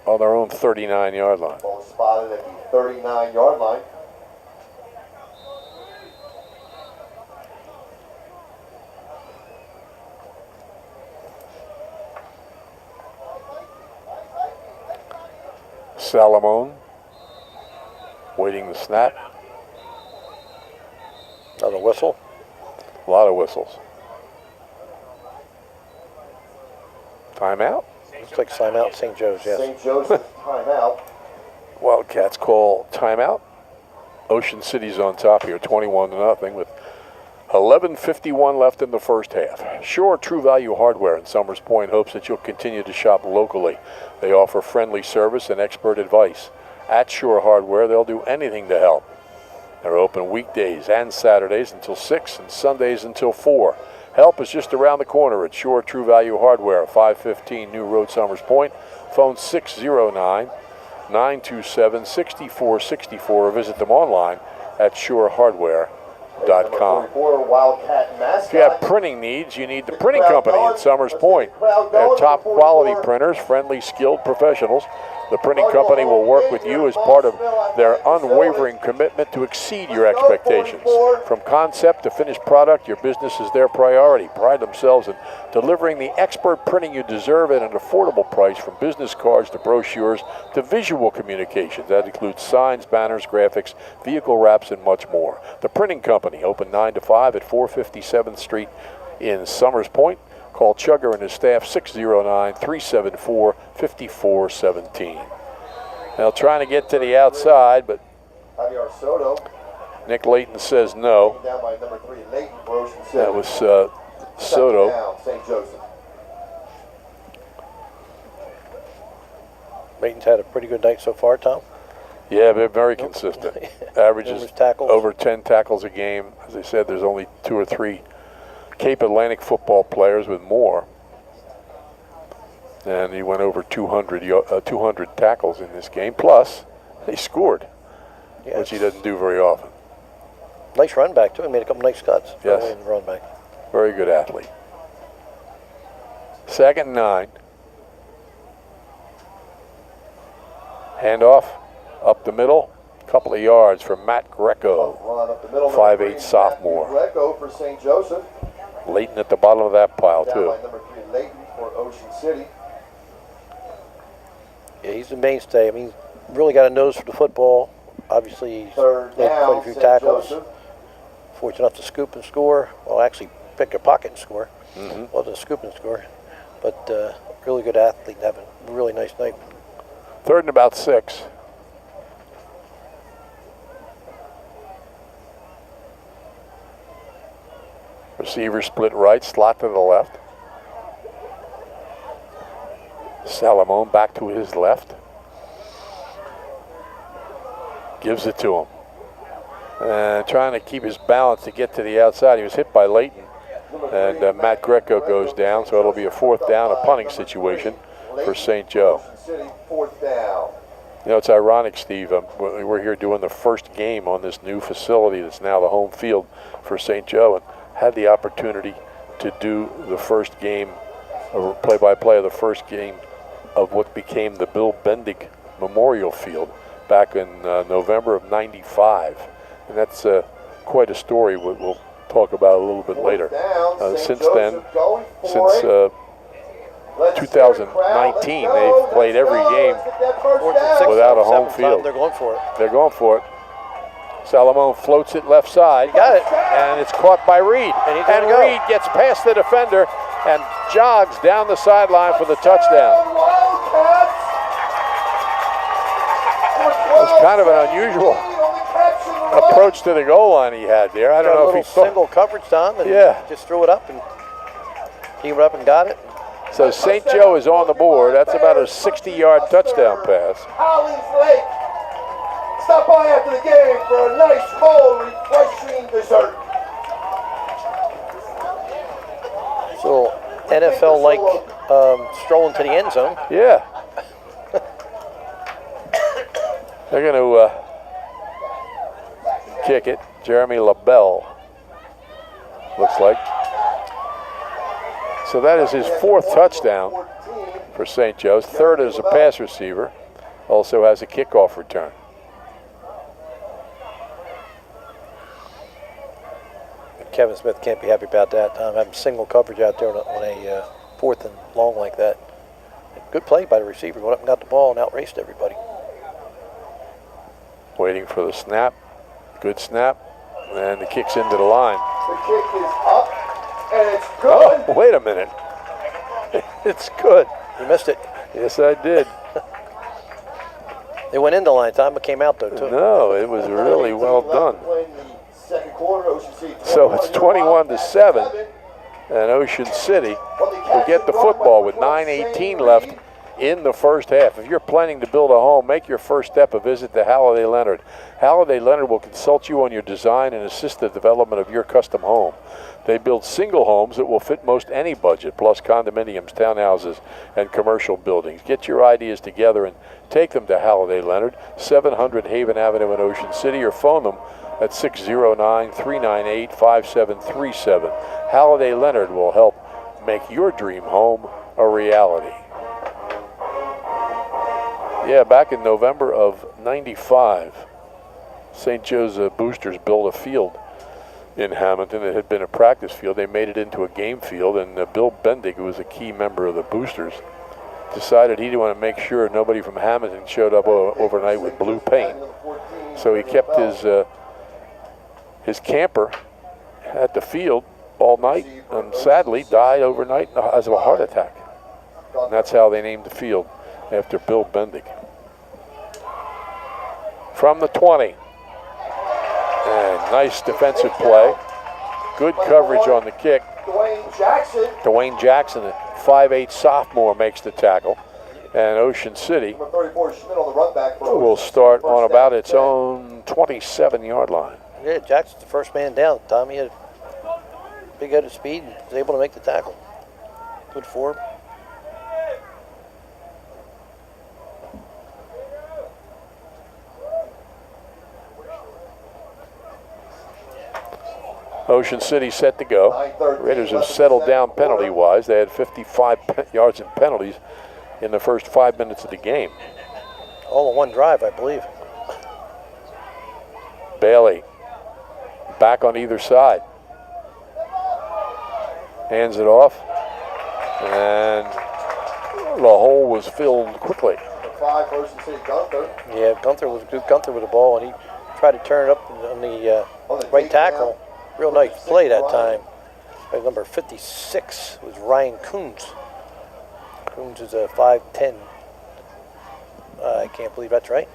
on their own 39-yard line. Ball spotted at the 39-yard line. Salamone waiting the snap. Another whistle. A lot of whistles. Timeout. Looks like timeout St. Joe's, yes. St. Joseph's timeout. Wildcats call timeout. Ocean City's on top here, 21-0 with 11:51 left in the first half. Shore True Value Hardware in Summers Point hopes that you'll continue to shop locally. They offer friendly service and expert advice. At Shore Hardware, they'll do anything to help. They're open weekdays and Saturdays until 6 and Sundays until 4. Help is just around the corner at Shore True Value Hardware, 515 New Road, Summers Point. Phone 609-927-6464 or visit them online at shorehardware.com. Number 44, Wildcat mascot. If you have printing needs, you need the Printing Company in Summers Point. They have top quality printers, friendly, skilled professionals. The Printing Company will work with you as part of their unwavering commitment to exceed your expectations. From concept to finished product, your business is their priority. Pride themselves in delivering the expert printing you deserve at an affordable price, from business cards to brochures to visual communications. That includes signs, banners, graphics, vehicle wraps, and much more. The Printing Company, open 9 to 5 at 457th Street in Summers Point. Call Chugger and his staff 609-374-5417. Now trying to get to the outside, but Javier Soto. Nick Layton says no. Down by number 3, Layton for Ocean City. That was Second Soto. down, St. Joseph. Layton's had a pretty good night so far, Tom. Yeah, they're very consistent. Averages Numerous tackles. over 10 tackles a game. As I said, there's only 2 or 3 Cape Atlantic football players with more. And he went over 200 tackles in this game. Plus, he scored, Yeah, which he doesn't do very often. nice run back, too. He made a couple nice cuts. Yes. In the run back. Very good athlete. 2nd and 9. Handoff up the middle. Couple of yards for Matt Greco. Run up the middle. 5'8" sophomore. Greco for St. Joseph. Layton at the bottom of that pile, Down too. by number 3, Layton for Ocean City. Yeah, he's the mainstay. I mean, he's really got a nose for the football. Obviously, he's Third made down, quite a few St. tackles. Joseph. Fortunate enough to scoop and score. Well, actually, pick a pocket and score. Mm-hmm. Wasn't a scoop and score. But really good athlete, having a really nice night. 3rd and about 6. Receiver split right, slot to the left. Salamone back to his left. Gives it to him. And trying to keep his balance to get to the outside. He was hit by Layton. And Matt Greco goes down, so it'll be a 4th down, a punting situation for St. Joe. Ocean City, 4th down. You know, it's ironic, Steve. We're here doing the first game on this new facility that's now the home field for St. Joe, and had the opportunity to do the first game, or play-by-play of the first game of what became the Bill Bendig Memorial Field back in November of '95. And that's quite a story we'll talk about a little bit later. Since then, since 2019, they've played every game without a home field. They're going for it. They're going for it. Salamone floats it left side. Got it. And it's caught by Reed. And he's gonna go. Reed gets past the defender and jogs down the sideline for the touchdown. It's kind of an unusual approach to the goal line he had there. I don't Got a know little if he thought. single coverage, Tom, and Yeah. just threw it up and came up and got it. So St. Joe is on the board. That's about a 60-yard touchdown pass. Hollins Lake. Stop by after the game for a nice, cold, refreshing dessert. So NFL-like strolling to the end zone. Yeah. They're going to kick it. Jeremy LaBelle, looks like. So that is his 4th touchdown for St. Joe's. 3rd as a pass receiver. Also has a kickoff return. Kevin Smith can't be happy about that, Tom, having single coverage out there on a 4th and long like that. Good play by the receiver. Went up and got the ball and outraced everybody. Waiting for the snap. Good snap. And the kick's into the line. The kick is up, and it's good. Oh, wait a minute. It's good. You missed it. Yes, I did. It went in the line, Tom, but came out, though, too. No, it was really well done. Playing the second quarter, Ocean City. So it's 21-7, and Ocean City will get the football with 9:18 left in the first half. If you're planning to build a home, make your first step a visit to Halliday Leonard. Halliday Leonard will consult you on your design and assist the development of your custom home. They build single homes that will fit most any budget, plus condominiums, townhouses, and commercial buildings. Get your ideas together and take them to Halliday Leonard, 700 Haven Avenue in Ocean City, or phone them at 609-398-5737. Halliday Leonard will help make your dream home a reality. Yeah, back in November of '95, St. Joe's Boosters built a field in Hamilton. It had been a practice field. They made it into a game field, and Bill Bendig, who was a key member of the Boosters, decided he didn't want to make sure nobody from Hamilton showed up overnight with blue paint. So he kept his camper at the field all night, and sadly died overnight as of a heart attack. And that's how they named the field, after Bill Bendig. From the 20, And nice defensive play. Good coverage on the kick. Dwayne Dwayne Jackson, Jackson. a 5'8" sophomore, makes the tackle. And Ocean City Number 34, Schmidt on the run back for will Ocean start City, on first about down, its 10. own 27-yard line. Yeah, Jackson's the first man down. Tommy had big head of speed and was able to make the tackle. Good for him. Ocean City set to go. 9:13, Raiders have settled down penalty-wise. They had 55 yards in penalties in the first 5 minutes of the game. All in one drive, I believe. Bailey back on either side. Hands it off. And the hole was filled quickly. The 5 for Ocean City, Gunther. Yeah, Gunther was good. Gunther with the ball, and he tried to turn it up on the right tackle. Real nice play that time. By number 56 was Ryan Coons. Coons is a 5'10". I can't believe that's right.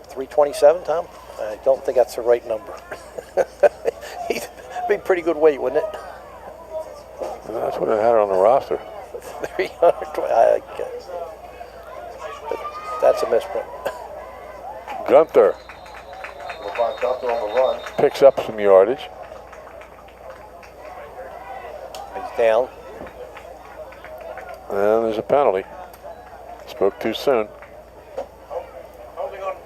327, Tom? I don't think that's the right number. He'd be pretty good weight, wouldn't it? That's what I had on the roster. 320, I guess. But that's a misprint. Gunther We'll find Gunther on the run. picks up some yardage. He's down. And there's a penalty. Spoke too soon. Holding on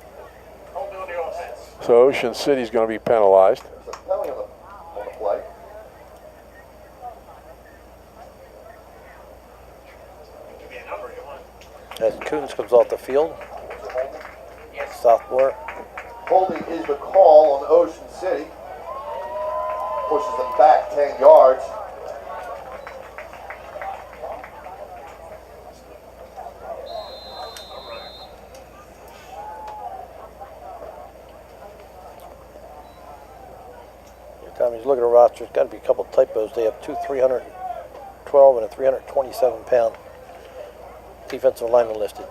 the offense. So Ocean City's going to be penalized. There's a penalty on the play. Give me a number you want. As Coons comes off the field, sophomore. Holding is the call on Ocean City. Pushes them back 10 yards. Tom, you look at the roster, there's got to be a couple typos. They have two 312 and a 327-pound defensive lineman listed.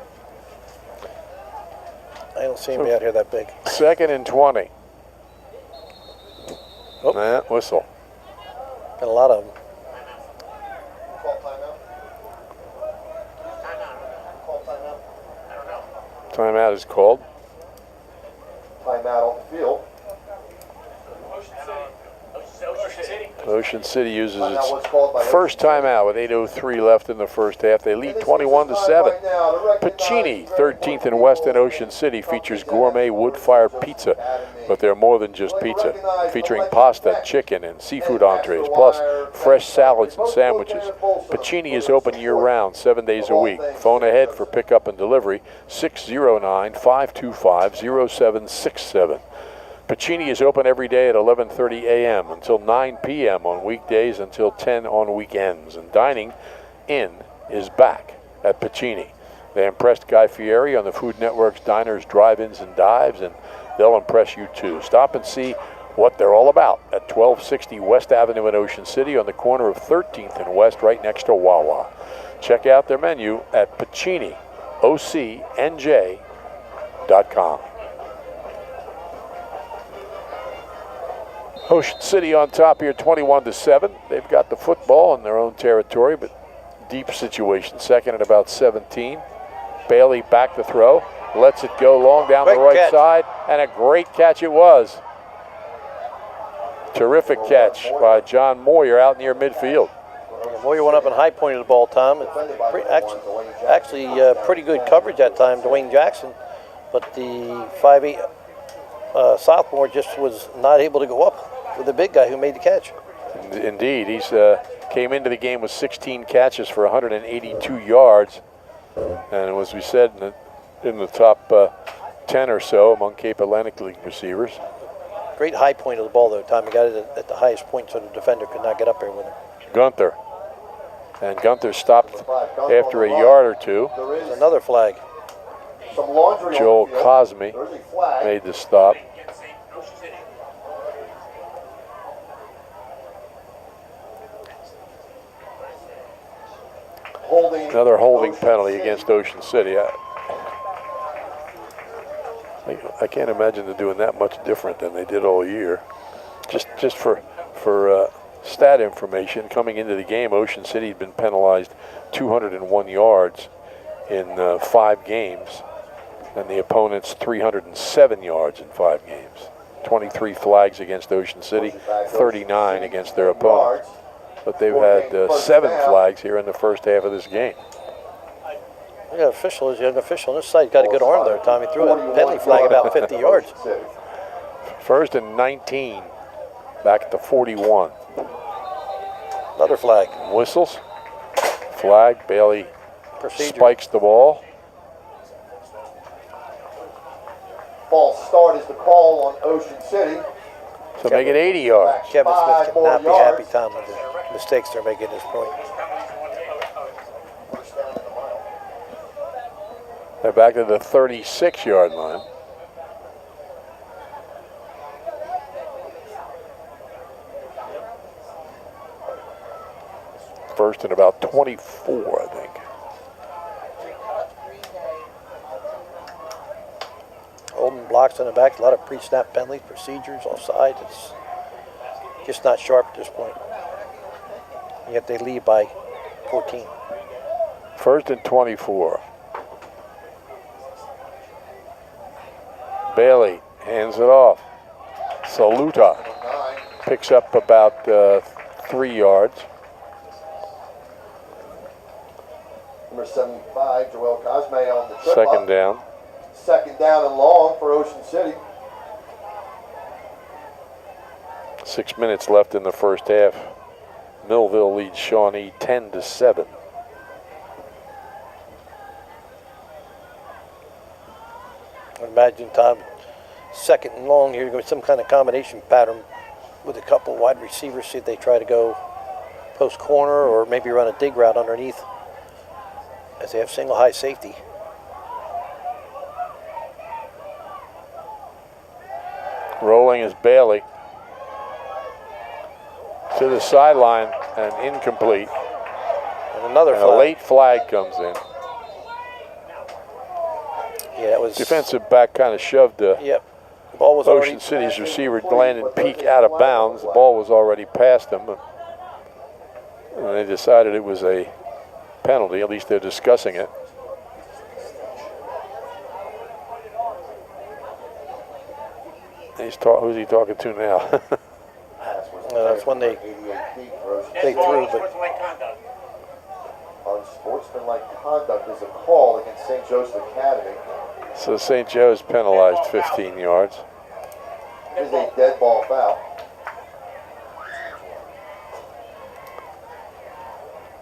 I don't see anybody out here that big. 2nd and 20. Oh. Whistle. Got a lot of them. Call timeout. Call timeout. I don't know. Timeout is called. Timeout on the field. Ocean City. Ocean City uses Timeout its was called by first Ocean City. timeout with 8:03 left in the first half. They lead 21-7. Pacini, 13th and West in Ocean City, features gourmet wood-fired pizza, but they're more than just pizza, featuring pasta, chicken, and seafood entrees, plus fresh salads and sandwiches. Pacini is open year-round, 7 days a week. Phone ahead for pickup and delivery, 609-525-0767. Pacini is open every day at 11:30 a.m. until 9 p.m. on weekdays until 10 on weekends. And dining in is back at Pacini. They impressed Guy Fieri on the Food Network's Diners, Drive-Ins, and Dives, and they'll impress you too. Stop and see what they're all about at 1260 West Avenue in Ocean City on the corner of 13th and West, right next to Wawa. Check out their menu at PaciniOCNJ.com. Ocean City on top here, 21-7. They've got the football in their own territory, but deep situation. 2nd and about 17. Bailey back to throw, lets it go long down the right side, and a great catch it was. Terrific catch by John Moyer out near midfield. Moyer went up and high pointed the ball, Tom. Actually, pretty good coverage that time, Dwayne Jackson, but the 5'8" sophomore just was not able to go up with the big guy who made the catch. Indeed, he's came into the game with 16 catches for 182 yards, and as we said, in the top 10 or so among Cape Atlantic League receivers. Great high point of the ball, though, Tom. He got it at the highest point, so the defender could not get up there with him. Gunther. And Gunther stopped after a yard or two. There is Another flag. some laundry Joel on the field. Cosme There's a flag. made the stop. Ocean City. Holding Another holding Ocean penalty City. against Ocean City. I can't imagine they're doing that much different than they did all year. Just for stat information, coming into the game, Ocean City had been penalized 201 yards in 5 games, and the opponents 307 yards in 5 games. 23 flags against Ocean City, 39 against their opponents. But they've had 7 flags here in the first half of this game. Yeah, official is young official on this side. Got a good arm there, Tommy. Threw a penalty flag about 50 yards. First and 19, back at the 41. Another flag. Whistles, flag, Bailey Procedure. spikes the ball. False start is the call on Ocean City. So make it 80 yards. Kevin Smith 5 can more not be happy, yards. Tom, with the mistakes they're making at this point. First down in the mile. They're back to the 36-yard line. First and about 24, I think. Holding blocks in the back, a lot of pre-snap penalties, procedures, offside. It's just not sharp at this point. Yet they lead by 14. First and 24. Bailey hands it off. Saluta 9. picks up about 3 yards. Number 75, Joel Cosme on the trip Second up. down. Second down and long for Ocean City. 6 minutes left in the first half. Millville leads Shawnee 10-7. I imagine, Tom, second and long, you're going to some kind of combination pattern with a couple wide receivers, see if they try to go post corner or maybe run a dig route underneath as they have single high safety. Rolling is Bailey. To the sideline and incomplete. And another And flag. a late flag comes in. Yeah, it was. Defensive back kind of shoved the Yep. The ball was Ocean already. City's receiver, Landon Peak, out of bounds. The ball was already past them. And they decided it was a penalty. At least they're discussing it. Who's he talking to now? That's when they 88 feet for Ocean They City. threw, but Sportsmanlike conduct. Unsportsmanlike conduct is a call against St. Joseph Academy. So St. Joe's penalized 15 yards. It is a dead ball foul.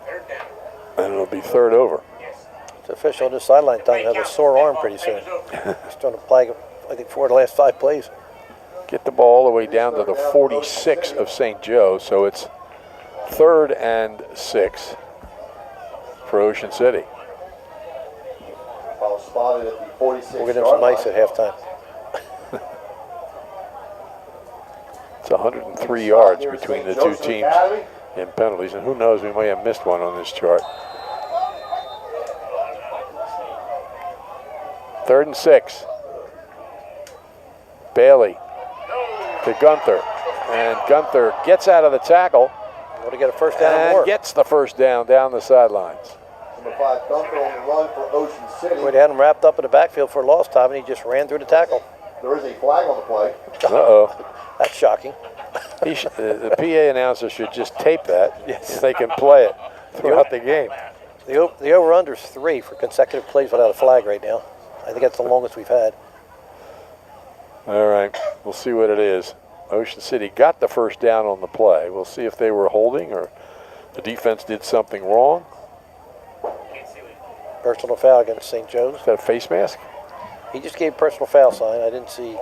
Third down. And it'll be third over. Yes. the official on the sideline telling him to have a sore arm pretty soon. He's trying to play, I think, 4 of the last 5 plays. Get the ball all the way down to the 46 of St. Joe, so it's 3rd and 6 for Ocean City. Ball spotted at the 46 We'll get him some ice at halftime. It's 103 yards between the two teams in penalties, and who knows, we may have missed one on this chart. 3rd and 6. Bailey to Gunther, and Gunther gets out of the tackle Want to get a first down or and more. gets the first down the sidelines. Number 5, Gunther on the run for Ocean City. We had him wrapped up in the backfield for a loss time, and he just ran through the tackle. There is a flag on the play. Uh-oh. That's shocking. The PA announcer should just tape that, Yes. so they can play it throughout the game. The over-under is 3 for consecutive plays without a flag right now. I think that's the longest we've had. All right, we'll see what it is. Ocean City got the first down on the play. We'll see if they were holding or the defense did something wrong. Personal foul against St. Joe's. Is that a face mask? He just gave personal foul sign. I didn't see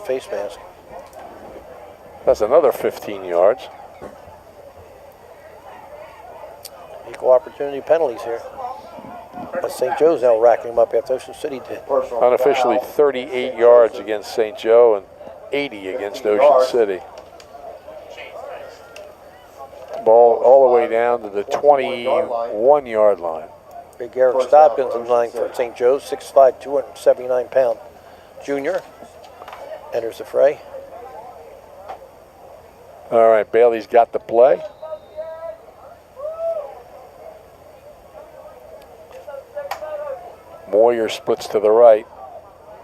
face mask. That's another 15 yards. Equal opportunity penalties here. But St. Joe's now racking them up after Ocean City did. Personal Unofficially foul. 38 yards against St. Joe and 80 against Ocean City. Ball all the way down to the 21-yard line. Big Eric Stopkins in line for St. Joe's, 6'5", 279-pound Jr. enters the fray. All right, Bailey's got the play. Moyer splits to the right.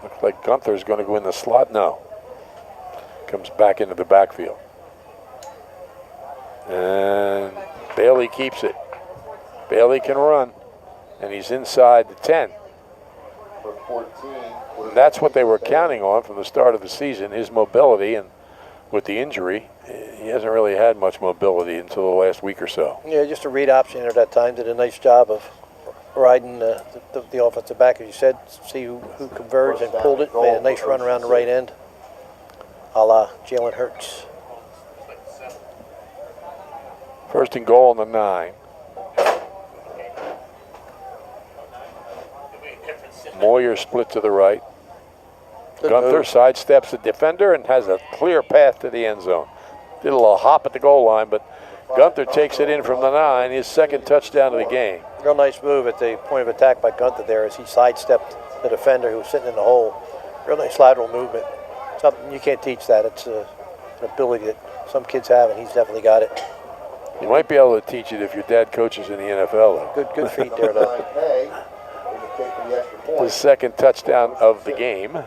Looks like Gunther's going to go in the slot. No. Comes back into the backfield. And Bailey keeps it. Bailey can run. And he's inside the 10. For 14. And that's what they were counting on from the start of the season, his mobility. And with the injury, he hasn't really had much mobility until the last week or so. Yeah, just a read option at that time. Did a nice job of riding the offensive back, as you said, see who converged and pulled it. Made a nice run around the right end, a la Jalen Hurts. First and goal on the 9. Moyer split to the right. Gunther sidesteps the defender and has a clear path to the end zone. Did a little hop at the goal line, but Gunther takes it in from the 9, his second touchdown of the game. Real nice move at the point of attack by Gunther there as he sidestepped the defender who was sitting in the hole. Real nice lateral movement. Something you can't teach that. It's an ability that some kids have, and he's definitely got it. You might be able to teach it if your dad coaches in the NFL, though. Good feet there, though. His second touchdown of the game,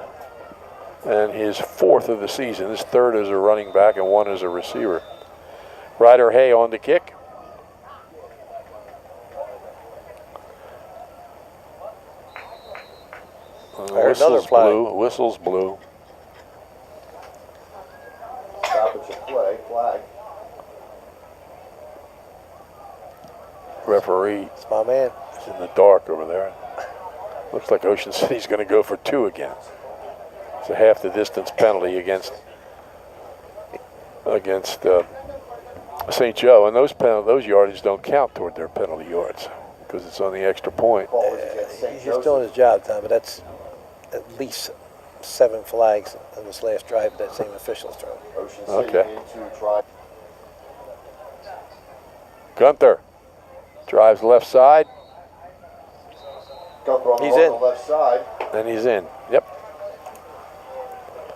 and his 4th of the season. His 3rd as a running back and 1 as a receiver. Ryder Hay on the kick. Whistles blue. Whistles blue. Stoppage of play, flag. Referee It's my man. is in the dark over there. Looks like Ocean City's going to go for 2 again. It's a half the distance penalty against St. Joe, and those yardage don't count toward their penalty yards because it's on the extra point. He's just doing his job, Tom, but that's at least 7 flags on this last drive that same official's thrown. Ocean City Okay. into try. Gunther drives left side, Gunther on He's the in. left side. and he's in. Yep.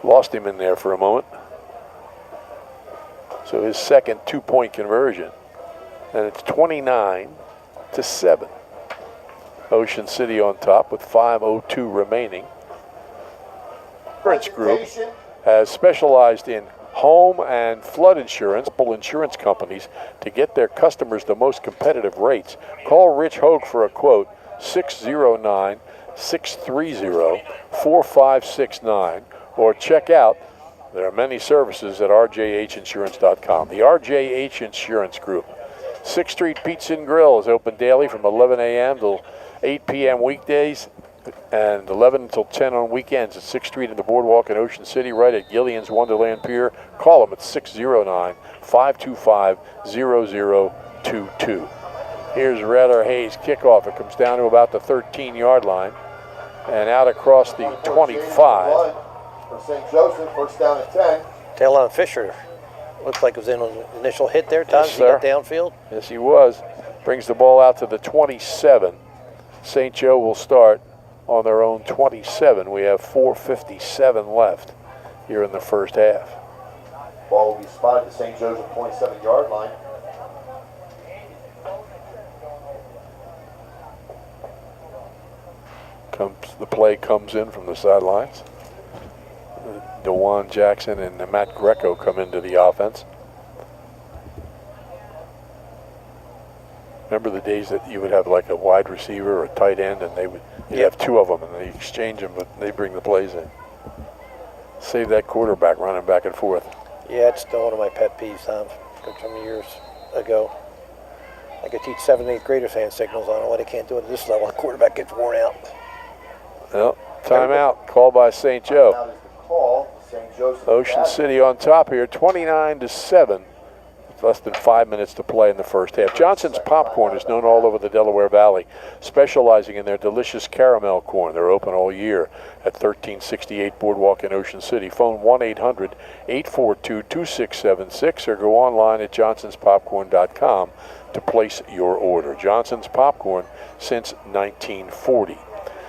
Lost him in there for a moment. So his second 2-point conversion. And it's 29-7. Ocean City on top with 5:02 remaining. Insurance Group has specialized in home and flood insurance, insurance companies, to get their customers the most competitive rates. Call Rich Hogue for a quote, 609-630-4569, or check out, there are many services at rjhinsurance.com. The RJH Insurance Group. 6th Street Pizza and Grill is open daily from 11 a.m. till 8 p.m. weekdays and 11 until 10 on weekends at 6th Street in the Boardwalk in Ocean City, right at Gillian's Wonderland Pier. Call them at 609-525-0022. Here's Ryder Hayes' kickoff. It comes down to about the 13-yard line and out across the 25. For St. Joseph, first down at 10. Taylon Fisher looks like it was in on the initial hit there, Tom. Yes, He got sir. downfield. Yes, he was. Brings the ball out to the 27. St. Joe will start on their own 27. We have 4:57 left here in the first half. Ball will be spotted at the St. Joseph 27-yard line. The play comes in from the sidelines. DeJuan Jackson and Matt Greco come into the offense. Remember the days that you would have like a wide receiver or a tight end, and you'd have 2 of them, and they exchange them, but they bring the plays in. Save that quarterback running back and forth. Yeah, it's still one of my pet peeves, Tom, from years ago. I could teach 7th and 8th graders hand signals. I don't know why they can't do it at this level. The quarterback gets worn out. Well, timeout called by St. Joe. That is the call. St. Joseph. Ocean City on top here, 29-7. With less than 5 minutes to play in the first half. Johnson's Popcorn is known all over the Delaware Valley, specializing in their delicious caramel corn. They're open all year at 1368 Boardwalk in Ocean City. Phone 1-800-842-2676 or go online at johnsonspopcorn.com to place your order. Johnson's Popcorn since 1940.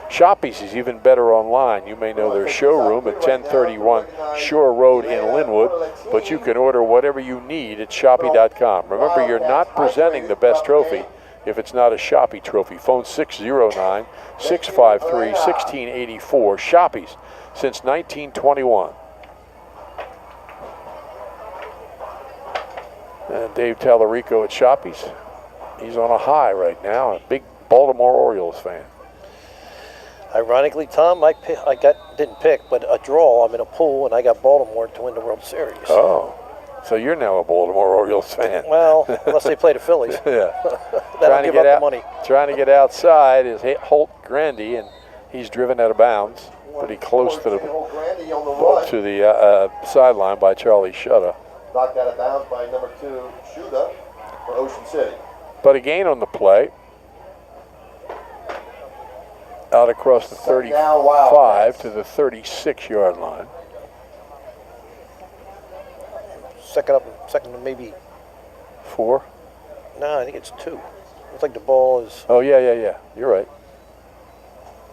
Shoppy's is even better online. You may know their showroom at 1031 Shore Road in Linwood, but you can order whatever you need at Shoppy.com. Remember, you're not presenting the best trophy if it's not a Shoppy trophy. Phone 609-653-1684. Shoppy's since 1921. And Dave Tallarico at Shoppy's. He's on a high right now, a big Baltimore Orioles fan. Ironically, Tom, didn't pick, but a draw. I'm in a pool, and I got Baltimore to win the World Series. Oh, so you're now a Baltimore Orioles fan. Well, unless they play the Phillies. Yeah. That'll give up the money. Trying to get outside is Holt Grandy, and he's driven out of bounds pretty close to the sideline by Charlie Shutter. Knocked out of bounds by number 2, Shuda for Ocean City. But a gain on the play. Out across the 35 to the 36-yard line. Second to maybe 4. No, I think it's 2. Looks like the ball is. Oh, yeah. You're right.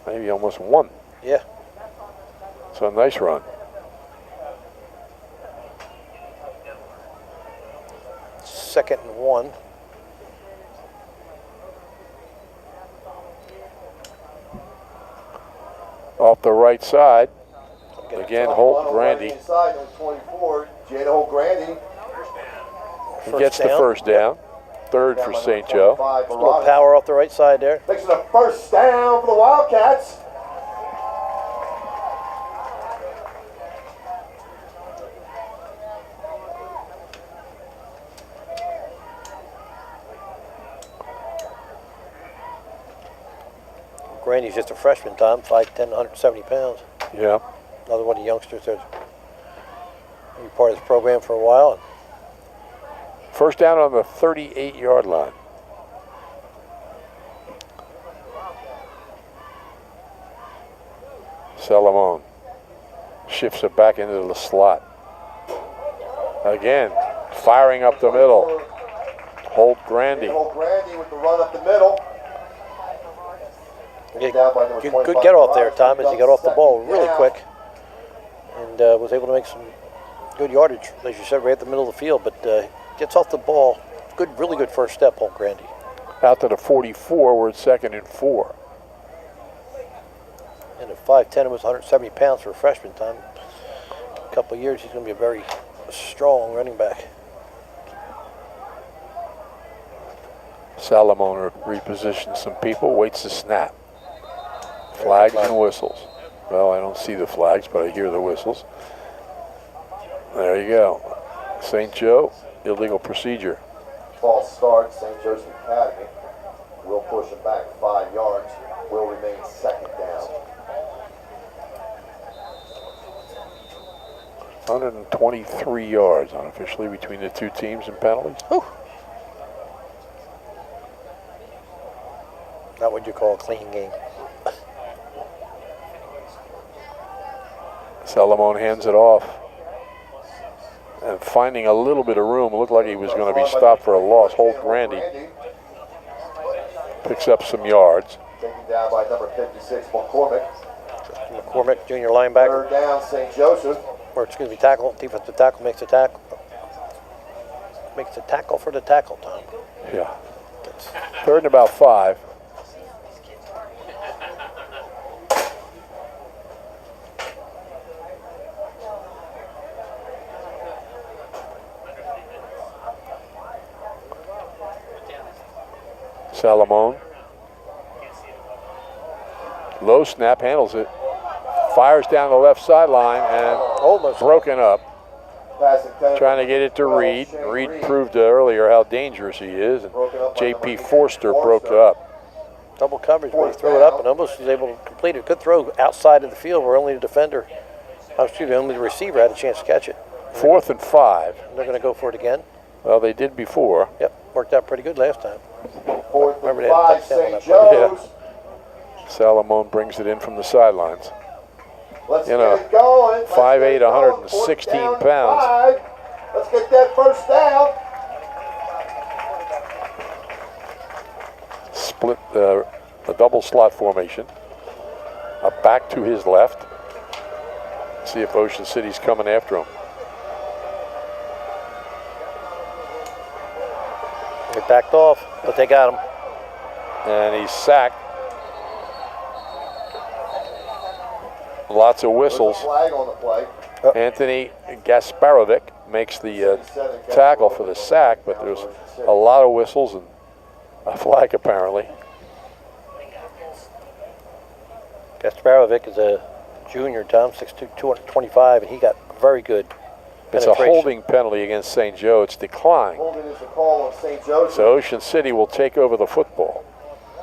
Maybe almost 1. Yeah. So a nice run. Second and 1. Off the right side. Again, Holt Grandy. Inside, number 24, Jada Holt Grandy. He gets the first down. Third for St. Joe. A little power off the right side there. Makes it a first down for the Wildcats. Grandy's just a freshman, Tom, 5'10", 170 pounds. Yeah. Another one of the youngsters that's been part of this program for a while. First down on the 38-yard line. Salamone shifts it back into the slot. Again, firing up the middle. Holt Grandy. Holt Grandy with the run up the middle. Good get off there, Tom, as he got off the ball really quick and was able to make some good yardage, as you said, right at the middle of the field, but gets off the ball. Really good first step, Holt Grandy. Out to the 44, we're at 2nd and 4. And at 5'10", it was 170 pounds for a freshman, Tom. A couple of years, he's going to be a very strong running back. Salamone repositions some people, waits the snap. Flags and whistles. Well, I don't see the flags, but I hear the whistles. There you go. St. Joe, illegal procedure. False start, St. Joseph Academy. Will push him back 5 yards. Will remain second down. 123 yards unofficially between the two teams in penalties. Whew. Not what you call a clean game. Salamone hands it off. And finding a little bit of room, looked like he was going to be stopped for a loss. Holt Grandy picks up some yards. Taken down by number 56, McCormick. McCormick, junior linebacker. Third down, St. Joseph. Or excuse me, tackle. Defensive tackle makes a tackle. Makes a tackle for the tackle, Tom. Yeah. 3rd and about 5. Salamone. Low snap, handles it. Fires down the left sideline and Almost broken up. Passing Trying to get it to Reed. Reed proved earlier how dangerous he is. And J.P. Forster broke it up. double coverage, but he threw it up and almost was able to complete it. Good throw outside of the field where only the defender, only the receiver had a chance to catch it. 4th and 5. They're going to go for it again. Well, they did before. Yep, worked out pretty good last time. 4th Remember and they had a 5, touchdown on St. that play. Joe's. Salamone brings it in from the sidelines. Let's You get know, it going. Let's 5'8", get it going. 116 4th down, pounds. 5. Let's get that first down. Split the double slot formation. back to his left. See if Ocean City's coming after him. They backed off, but they got him. And he's sacked. Lots of whistles. Flag on the play. Anthony Gasparovic makes the tackle for the sack, but there's a lot of whistles and a flag apparently. Gasparovic is a junior, Tom, 6'2", 225, and he got very good It's a penetration. holding penalty against St. Joe. It's declined. Holding is the call on St. Joseph. So Ocean City will take over the football.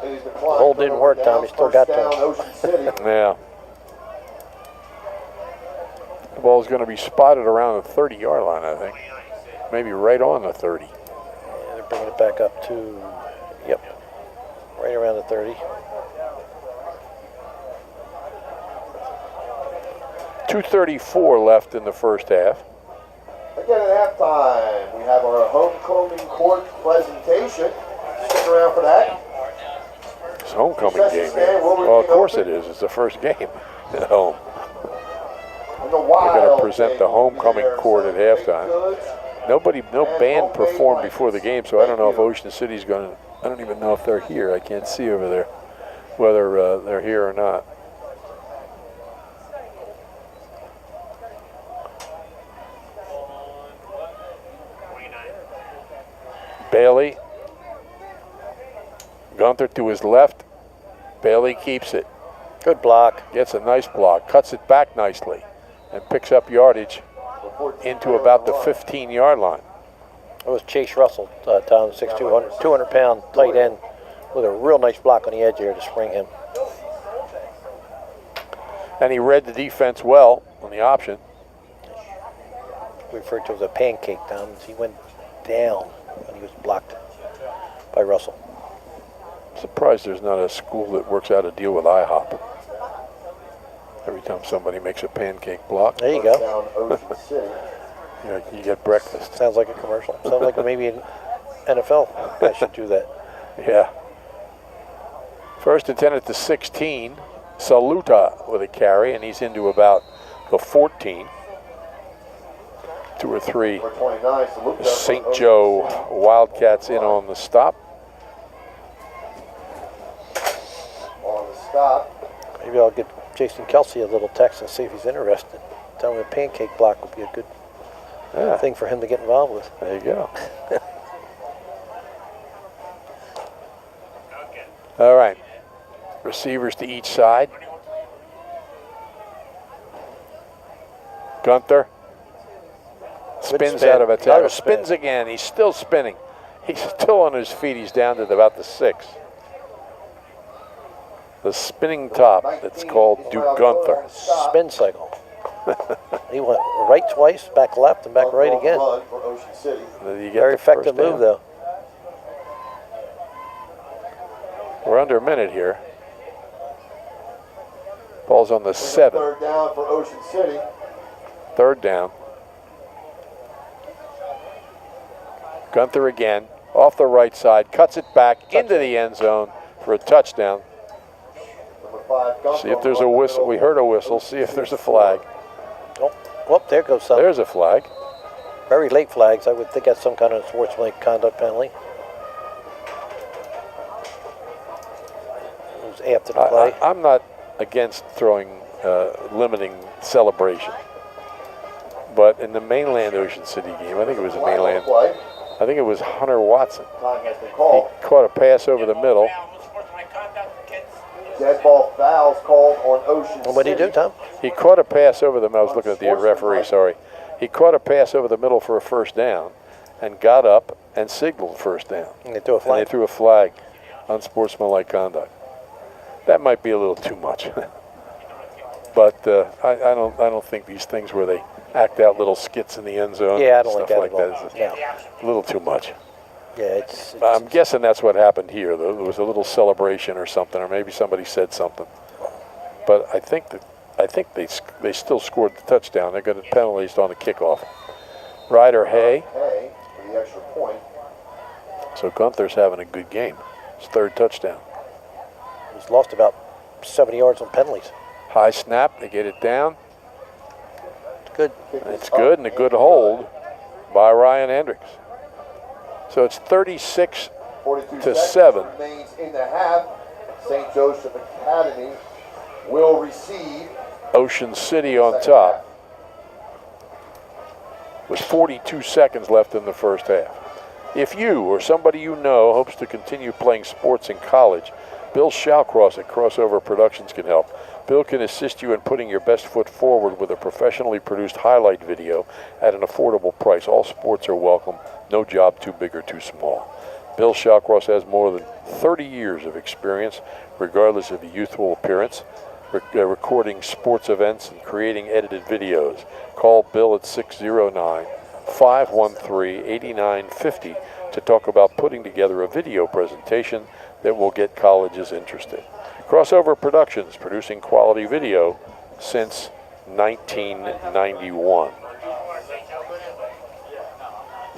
It is declined. hold didn't work, Tom. He still got down, to him. Ocean City. Yeah. The ball's going to be spotted around the 30-yard line, I think. Maybe right on the 30. Yeah, they're bringing it back up to, yep, right around the 30. 2:34 left in the first half. Again at halftime, we have our homecoming court presentation. Stick around for that. It's a homecoming game. Well, of course it is. It's the first game at home. And the They're going Wild to present the King homecoming there, court at baked halftime. goods. No band performed before the game, so I don't know if Ocean City's going to. I don't even know if they're here. I can't see over there whether they're here or not. Bailey. Gunther to his left. Bailey keeps it. Good block. Gets a nice block. Cuts it back nicely. And picks up yardage into about the 15-yard line. It was Chase Russell, Tom, 6'2", 200-pound tight end with a real nice block on the edge there to spring him. And he read the defense well on the option. We referred to as a pancake, Tom. He went down when he was blocked by Russell. Surprised there's not a school that works out a deal with IHOP. Every time somebody makes a pancake block, There you go. Down Ocean City. you get breakfast. Sounds like a commercial. Sounds like maybe an NFL guy should do that. Yeah. First and 10 at the 16. Saluta with a carry, and he's into about the 14. 2 or 3 Number 29, salute that St. from Joe Ocean City. Wildcats in on the stop. On the stop. Maybe I'll give Jason Kelsey a little text and see if he's interested. Tell him a pancake block would be a good Yeah, thing for him to get involved with. there you go. Okay. All right. Receivers to each side. Gunther spins spin. out of a Another tackle. spin. Spins again. He's still spinning. He's still on his feet. He's down to about the 6. The spinning top that's called Duke Gunther. Spin cycle. He went right twice, back left, and back right again. Run for Ocean City. You get Very the effective first down. move, though. We're under a minute here. Ball's on the 7. Third down for Ocean City. Third down. Gunther again, off the right side, cuts it back into the end zone for a touchdown. Number 5, Gunther. See if there's a whistle. We heard a whistle. See if there's a flag. Oh, whoop, there goes some. There's a flag. Very late flags. I would think that's some kind of sportsmanlike conduct penalty. It was after the play. I'm not against limiting celebration. But in the mainland Ocean City game, I think it was the mainland, Play. I think it was Hunter Watson. Time has been He called. caught a pass over the middle. Dead ball fouls called on Ocean City. And what did he do, Tom? He caught a pass over the middle. I was looking at the referee, sorry. He caught a pass over the middle for a first down and got up and signaled first down. And they threw a And flag. they threw a flag, unsportsmanlike conduct. That might be a little too much. But I don't think these things where they act out little skits in the end zone, Yeah, I don't stuff like that like at all. that, Yeah, is a little too much. yeah, it's I'm guessing that's what happened here. There was a little celebration or something, or maybe somebody said something. But I think they still scored the touchdown. They got penalties on the kickoff. Ryder Hay. Hey, for the extra point. So Gunther's having a good game. His third touchdown. he's lost about 70 yards on penalties. High snap, they get it down. Good. It's good, and a good hold by Ryan Hendricks. So it's 36 42 to seconds 7. remains in the half. St. Joseph Academy will receive Ocean City on top with 42 seconds left in the first half. If you or somebody you know hopes to continue playing sports in college, Bill Shawcross at Crossover Productions can help. Bill can assist you in putting your best foot forward with a professionally produced highlight video at an affordable price. All sports are welcome, no job too big or too small. Bill Shawcross has more than 30 years of experience, regardless of youthful appearance, recording sports events and creating edited videos. Call Bill at 609-513-8950 to talk about putting together a video presentation that will get colleges interested. Crossover Productions, producing quality video since 1991.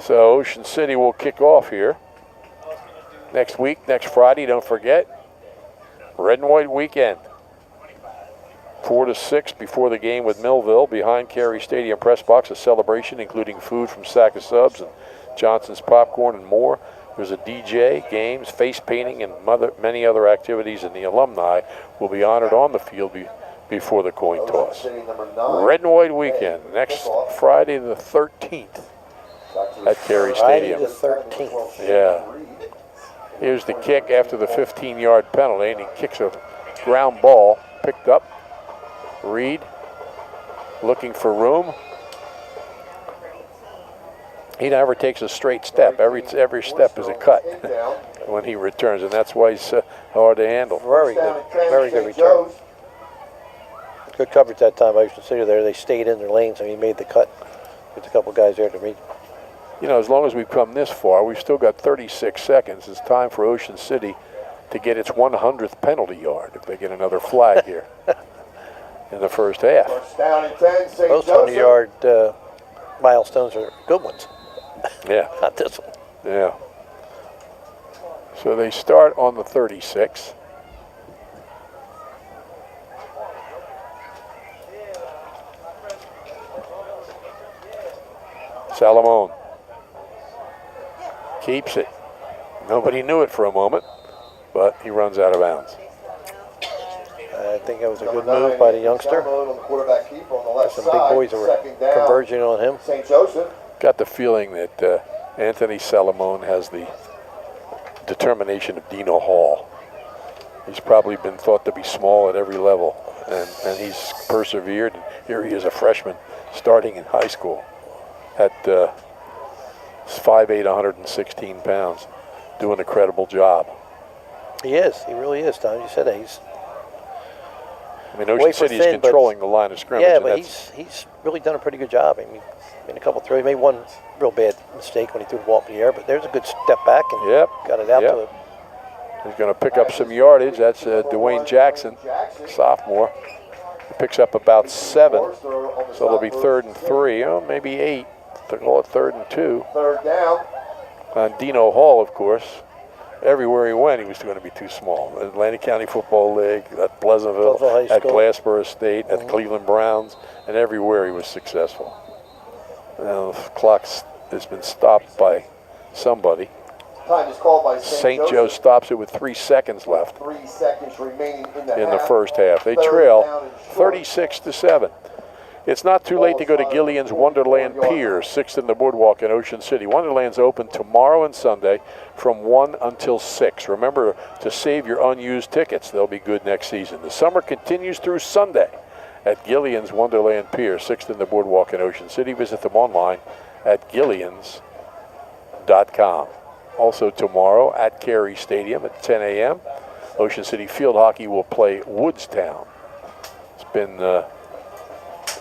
So Ocean City will kick off here next week, next Friday. Don't forget, red and white weekend. 4 to 6 before the game with Millville, behind Carey Stadium press box, a celebration including food from Sack of Subs and Johnson's Popcorn and more. There's a DJ, games, face painting, and many other activities, and the alumni will be honored on the field before the coin toss. Red and white weekend, next Friday the 13th at Carey Stadium. Friday the 13th. Yeah. Here's the kick after the 15-yard penalty, and he kicks a ground ball, picked up. Reed looking for room. He never takes a straight step. Every step is a cut when he returns, and that's why he's hard to handle. Very good return. Good coverage that time. Ocean City there. They stayed in their lanes, and he made the cut. There's a couple guys there to meet. You know, as long as we've come this far, we've still got 36 seconds. It's time for Ocean City to get its 100th penalty yard if they get another flag here in the first half. First down and 10, St. Those Joseph. 20-yard milestones are good ones. Yeah. Not this one. Yeah. So they start on the 36. Salamone keeps it. Nobody knew it for a moment, but he runs out of bounds. I think that was a good move by the youngster. There's some big boys that were converging on him. St. Joseph. Got the feeling that Anthony Salamone has the determination of Dino Hall. He's probably been thought to be small at every level, and he's persevered. And here he is, a freshman starting in high school at 5'8", 116 pounds, doing a credible job. He is. He really is, Tom. You said that. He's I mean, Ocean City's thin, controlling the line of scrimmage. yeah, but he's really done a pretty good job. I mean, a couple throws. He made one real bad mistake when he threw the ball up in the air, but there's a good step back and got it out to him. He's going to pick up some yardage. That's Dwayne Jackson, sophomore. He picks up about 7, so it'll be 3rd and 3, maybe 8. They'll call it 3rd and 2. Third down. And Dino Hall, of course, everywhere he went, he was going to be too small. Atlantic County Football League, at Pleasantville, at Glassboro State, at the Cleveland Browns, and everywhere he was successful. Now the clock has been stopped by somebody. Time is called by St. Joe stops it with 3 seconds left 3 seconds remaining in the first half. They trail 36-7. It's not too late to go to Gillian's Wonderland Pier, 6th in the Boardwalk in Ocean City. Wonderland's open tomorrow and Sunday from 1 until 6. Remember to save your unused tickets. They'll be good next season. The summer continues through Sunday at Gillian's Wonderland Pier, 6th in the Boardwalk in Ocean City. Visit them online at gillians.com. Also tomorrow at Carey Stadium at 10 a.m., Ocean City Field Hockey will play Woodstown. It's been...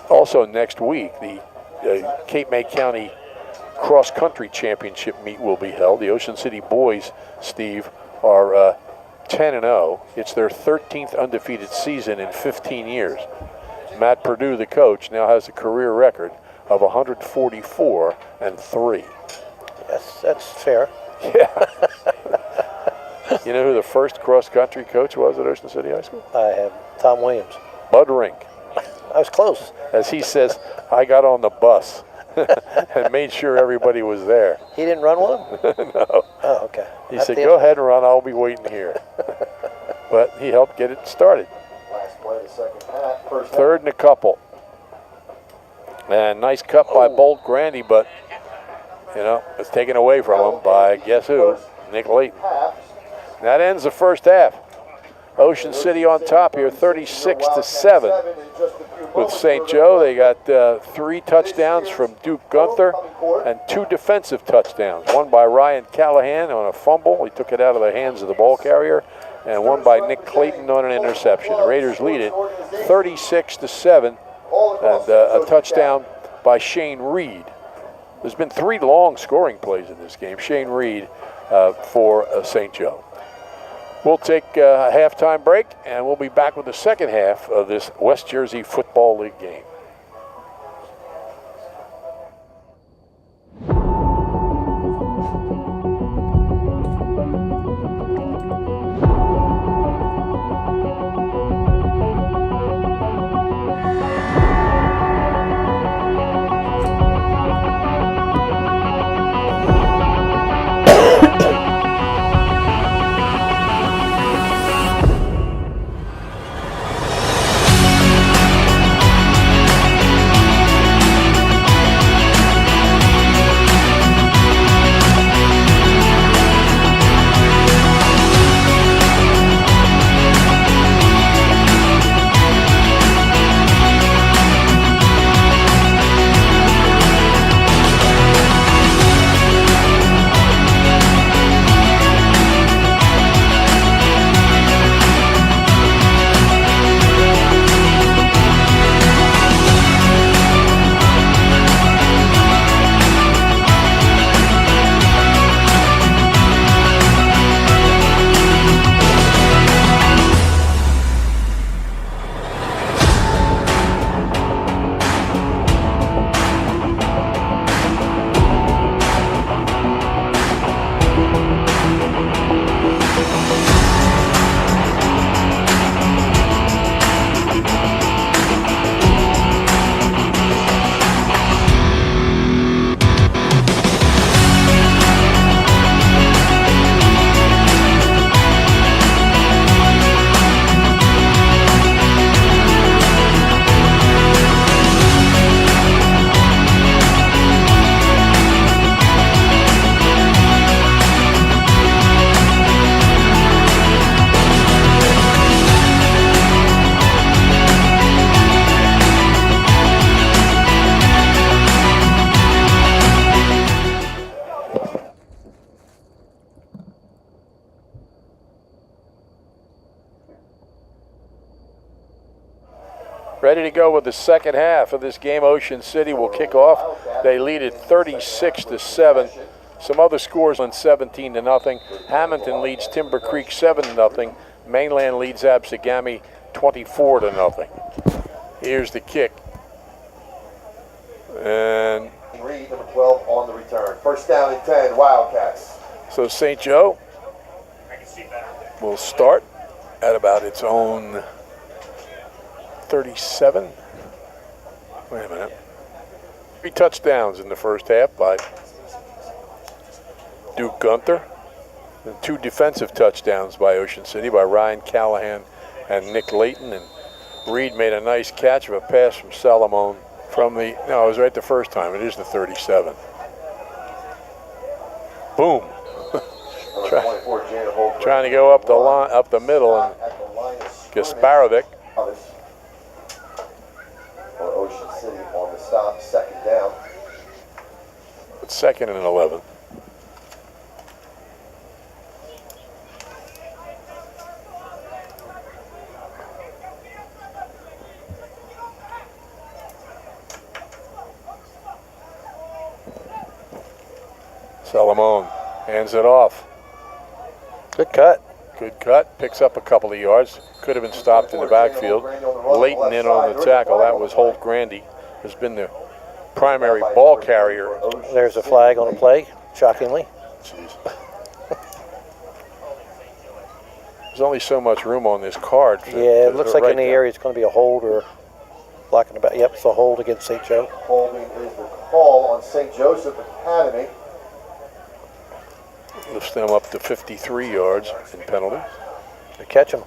Also next week, the Cape May County Cross Country Championship meet will be held. The Ocean City boys, Steve, are 10-0. It's their 13th undefeated season in 15 years. Matt Purdue, the coach, now has a career record of 144-3. That's fair. Yeah. You know who the first cross country coach was at Ocean City High School? I have Tom Williams. Bud Rink. I was close. As he says, I got on the bus and made sure everybody was there. He didn't run with him? No. Oh, okay. He said, go ahead and run, I'll be waiting here. But he helped get it started. Last play of the second half. First half. Third and a couple. And nice cut by Bolt Grandy, but, you know, it's taken away from him by, guess who? Nick Layton. That ends the first half. Ocean City on top here, 36-7 with St. Joe. They got 3 touchdowns from Duke Gunther and 2 defensive touchdowns. One by Ryan Callahan on a fumble. He took it out of the hands of the ball carrier. And one by Nick Clayton on an interception. The Raiders lead it 36-7. And a touchdown by Shane Reed. There's been 3 long scoring plays in this game. Shane Reed for St. Joe. We'll take a halftime break, and we'll be back with the second half of this West Jersey Football League game. Ready to go with the second half of this game. Ocean City will kick off. They lead it 36-7. Some other scores on 17-0. Hamilton leads Timber Creek 7-0. Mainland leads Absegami 24-0. Here's the kick. And Reed, number 12, on the return. First down and 10, Wildcats. so St. Joe will start at about its own 37. Wait a minute. 3 touchdowns in the first half by Duke Gunther. And 2 defensive touchdowns by Ocean City by Ryan Callahan and Nick Layton. And Reed made a nice catch of a pass from Salomon from the, no, it was right the first time. It is the 37. Boom. Trying to go up the line, up the middle, and Gasparovic. For Ocean City on the stop, second down. It's 2nd and 11. Salomon hands it off. Good cut. Good cut. Picks up a couple of yards. Could have been stopped in the backfield. Layton in on the tackle. That was Holt Grandy, who's been the primary ball carrier. There's a flag on the play, shockingly. Jeez. There's only so much room on this card. Yeah, it looks like right in the there. area it's going to be a hold or blocking about. Yep, it's a hold against St. Joe. Holding is the call on St. Joseph Academy. Lifts them up to 53 yards in penalty. They catch him.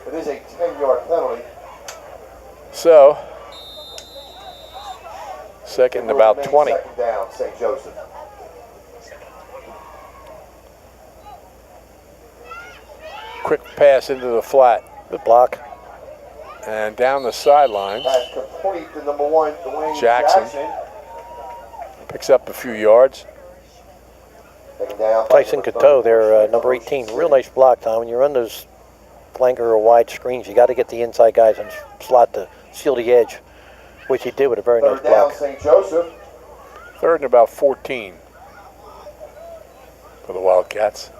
It is a 10-yard penalty. So, second and about Remains 20. Second down, St. Joseph. Quick pass into the flat Good block. and down the sidelines. Pass complete to number 1, Dwayne Jackson. Jackson. Picks up a few yards. Second down. Tyson Cateau there, number 18. Real nice block, Tom. When you run those flanker or wide screens, you got to get the inside guys in slot to seal the edge, which he did with a very nice Third down, block. St. Joseph. Third and about 14 for the Wildcats.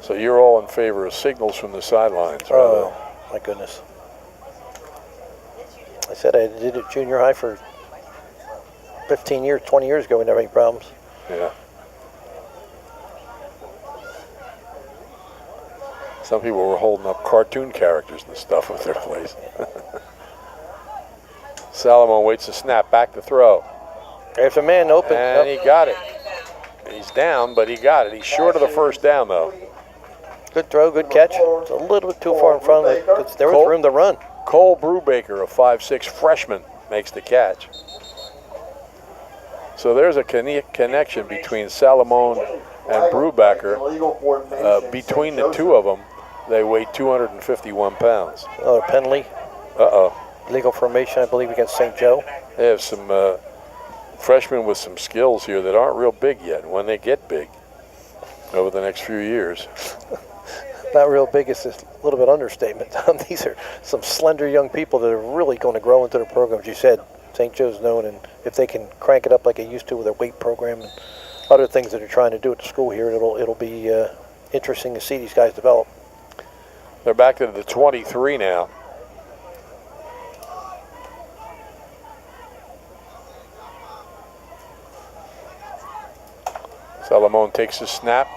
So you're all in favor of signals from the sidelines, right? Oh, my goodness. I said I did it junior high for 15 years, 20 years ago. We never had any problems. Yeah. Some people were holding up cartoon characters and stuff with their plays. Salomon waits to snap, back to throw. There's a man open. And he got it. He's down, but he got it. He's short of the first down, though. Good throw, good catch. It's a little bit too far in front of it. There was Cole. room to run. Cole Brubaker, a 5'6" freshman, makes the catch. So there's a connection between Salomon and Brubaker. Illegal formation, Between St. the two of them, they weigh 251 pounds. Another penalty. Uh-oh. Legal formation, I believe, against St. Joe. They have some freshmen with some skills here that aren't real big yet. When they get big over the next few years. Not real big is a little bit understatement, Tom. These are some slender young people that are really going to grow into the program. As you said, St. Joe's known, and if they can crank it up like they used to with their weight program and other things that they're trying to do at the school here, it'll be interesting to see these guys develop. They're back to the 23 now. Salomon takes a snap,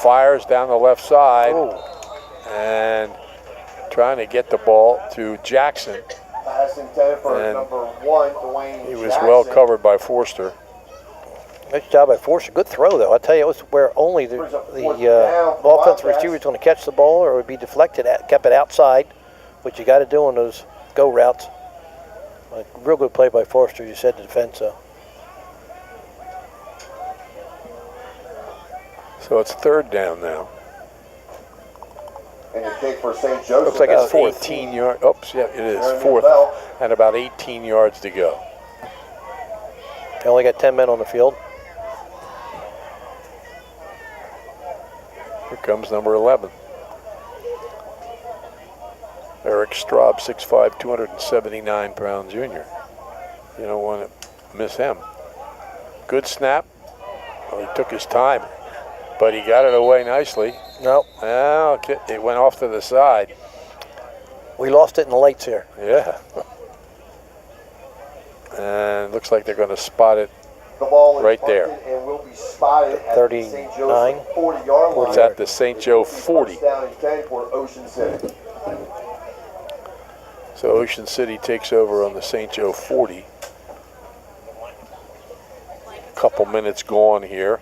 fires down the left side, and trying to get the ball to Jackson. Pass intended for And number 1, Dwayne He was Jackson. well covered by Forster. Nice job by Forster. Good throw, though. I tell you, it was where only the offensive receiver was going to catch the ball or it would be deflected, kept it outside, which you got to do on those go routes. A real good play by Forster, you said, to defend, so. So it's third down now. And the kick for St. Joseph. Looks like it's About fourth. 18 yards. Oops, yeah, it is. Aaron Fourth. Bell. And about 18 yards to go. They only got 10 men on the field. Here comes number 11. Eric Straub, 6'5", 279-pound junior. You don't want to miss him. Good snap. Well, he took his time, but he got it away nicely. No, Well, it went off to the side. we lost it in the lights here. Yeah. And looks like they're going to spot it. The ball is Right there. punted and will be spotted at the 39, St. Joseph 40-yard line. It's at the St. Joe 40. First down and 10 for Ocean City. So Ocean City takes over on the St. Joe 40. Couple minutes gone here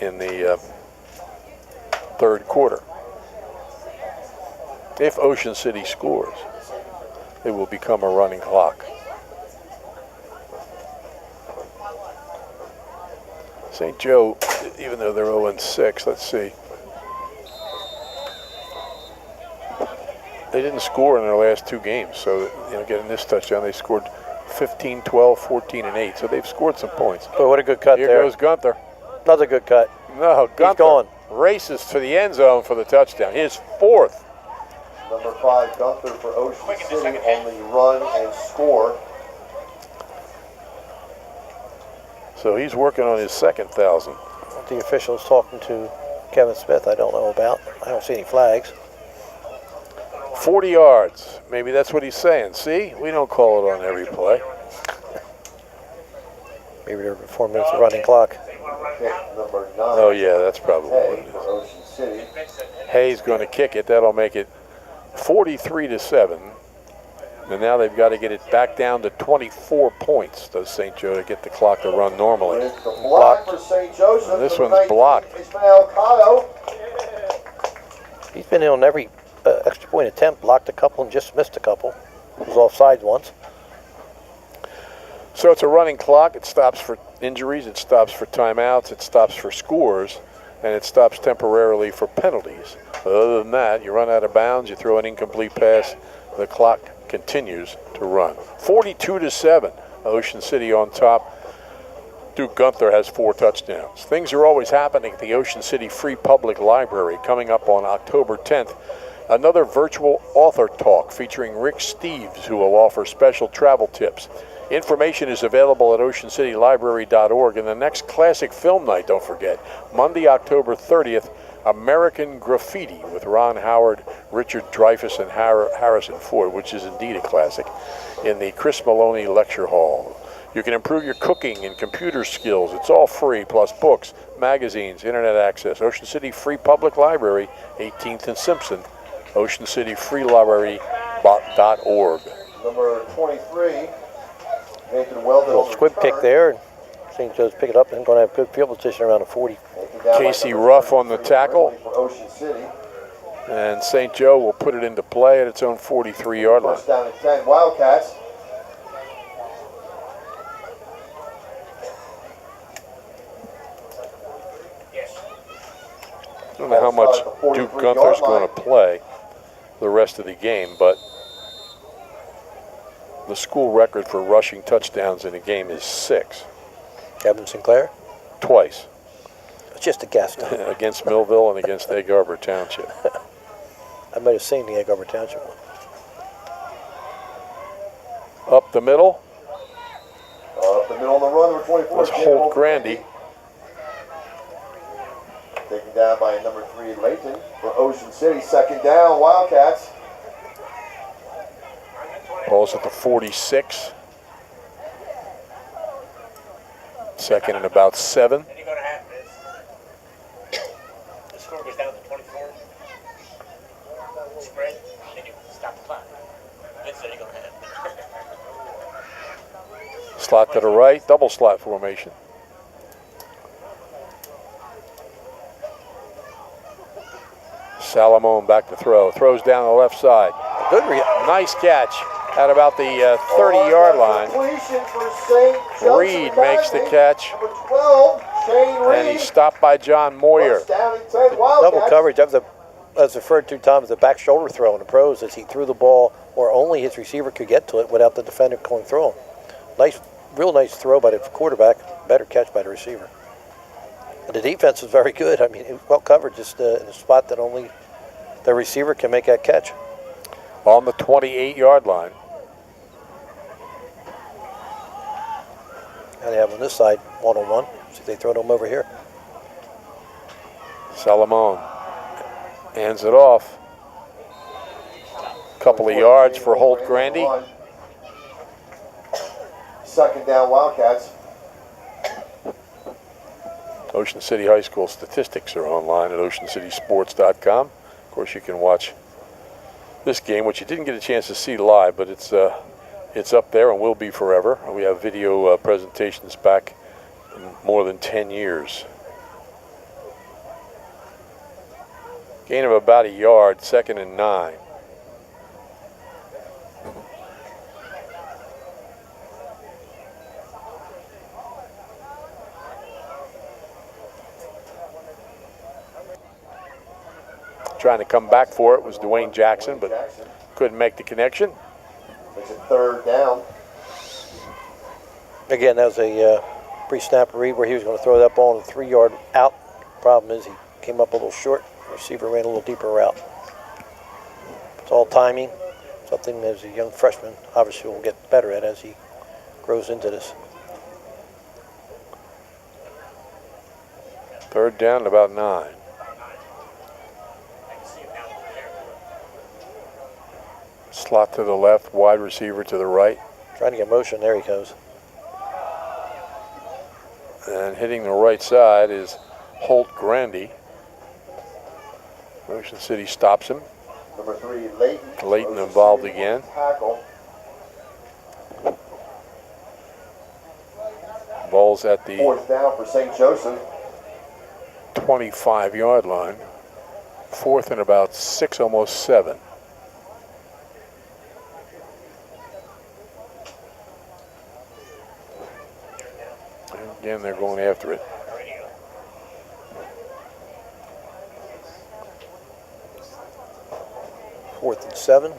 in the third quarter. If Ocean City scores, it will become a running clock. St. Joe, even though they're 0-6, let's see. They didn't score in their last two games, so getting this touchdown, they scored 15, 12, 14, and 8. So they've scored some points. But what a good cut Here there. goes Gunther. Another good cut. No, Gunther gone. races to the end zone for the touchdown. His fourth. Number 5, Gunther for Ocean City on the run and score. So he's working on his second 1,000. The officials talking to Kevin Smith, I don't know about. I don't see any flags. 40 yards. Maybe that's what he's saying. See, we don't call it on every play. Maybe there were 4 minutes of running clock. Pick number 9. Oh, yeah, that's probably what Hay it for is. Ocean City. Hayes going to kick it. That'll make it 43-7. And now they've got to get it back down to 24 points, does St. Joe, to get the clock to run normally. With the block for St. Joseph. And this number one's 19, blocked. Ismael Cotto. He's been in on every extra point attempt, blocked a couple and just missed a couple. Was offside once. So it's a running clock. It stops for injuries. It stops for timeouts. It stops for scores. And it stops temporarily for penalties. Other than that, you run out of bounds, you throw an incomplete pass, the clock continues to run. 42-7, Ocean City on top. Duke Gunther has 4 touchdowns. Things are always happening at the Ocean City Free Public Library coming up on October 10th. Another virtual author talk featuring Rick Steves, who will offer special travel tips. Information is available at oceancitylibrary.org. And the next classic film night, don't forget, Monday, October 30th, American Graffiti with Ron Howard, Richard Dreyfuss, and Harrison Ford, which is indeed a classic, in the Chris Maloney Lecture Hall. You can improve your cooking and computer skills. It's all free, plus books, magazines, internet access. Ocean City Free Public Library, 18th and Simpson, oceancityfreelibrary.org. Number 23, Nathan Weldon. Little squib pick there. And St. Joe's pick it up and going to have good field position around the 40. Casey Ruff on the tackle. For Ocean City. And St. Joe will put it into play at its own 43-yard line. First down at 10, Wildcats. I don't know how much Duke Gunther's going to play the rest of the game, but the school record for rushing touchdowns in a game is 6. Kevin Sinclair. Twice. It's just a guess. Against Millville and against Egg Harbor Township. I might have seen the Egg Harbor Township one. Up the middle. Up the middle of the run, number 24. Was Holt Grandy. Taken down by number 3, Layton for Ocean City. Second down, Wildcats. Ball's at the 46. Second and about 7. Then you're going to have this. The score goes down to 24. Spread. Then you stop the clock. That's what you're going to have. Slot to the right. Double slot formation. Salamone back to throw. Throws down the left side. Good Nice catch at about the 30-yard line. Completion for St. Joseph Reed makes the catch, Number 12, Shane Reed. and he's stopped by John Moyer. First down and 10, Wildcats. double coverage. That was referred to Tom as a back shoulder throw in the pros, as he threw the ball where only his receiver could get to it without the defender going through him. Real nice throw by the quarterback. Better catch by the receiver. And the defense was very good. I mean, it was well covered, just in a spot that only the receiver can make that catch. On the 28-yard line. And they have on this side one-on-one. See if they throw them over here. Salamone hands it off. Couple of yards for Holt Grandy. Second down, Wildcats. Ocean City High School statistics are online at oceancitysports.com. Of course, you can watch this game, which you didn't get a chance to see live, but it's up there and will be forever. We have video presentations back more than 10 years. Gain of about a yard, 2nd and 9. Trying to come back for it was Dwayne Jackson, but couldn't make the connection. Makes it third down. Again, that was a pre-snap read where he was going to throw that ball in the 3-yard out. Problem is he came up a little short. The receiver ran a little deeper route. It's all timing. Something as a young freshman obviously will get better at as he grows into this. Third down and about 9. Slot to the left, wide receiver to the right. Trying to get motion. There he goes. And hitting the right side is Holt Grandy. Ocean City stops him. Number 3, Leighton. Leighton involved again. Tackle. Ball's at the 4th down for St. Joseph. 25-yard line. 4th and about 6, almost 7. And again, they're going after it. 4th and 7.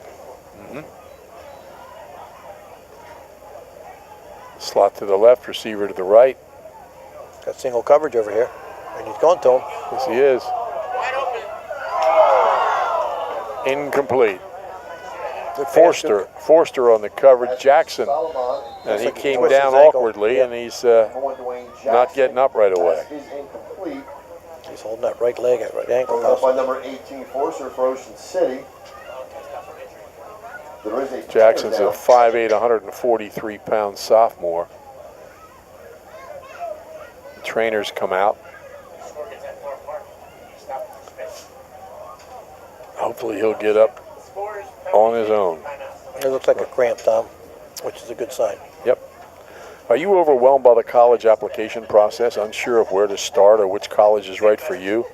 Slot to the left, receiver to the right. Got single coverage over here. And he's going to him. Yes, he is. Incomplete. Forster on the coverage. Jackson. And he came twisted down his ankle. awkwardly, Yeah. and he's not getting up right away. Is incomplete. He's holding that right leg at right ankle. Brought up by number 18, Forster for Ocean City. There is a Jackson's a down. 5'8", 143-pound sophomore. The trainers come out. Hopefully he'll get up on his own. It looks like a cramp, Tom, which is a good sign. Yep. Are you overwhelmed by the college application process, unsure of where to start or which college is right for you?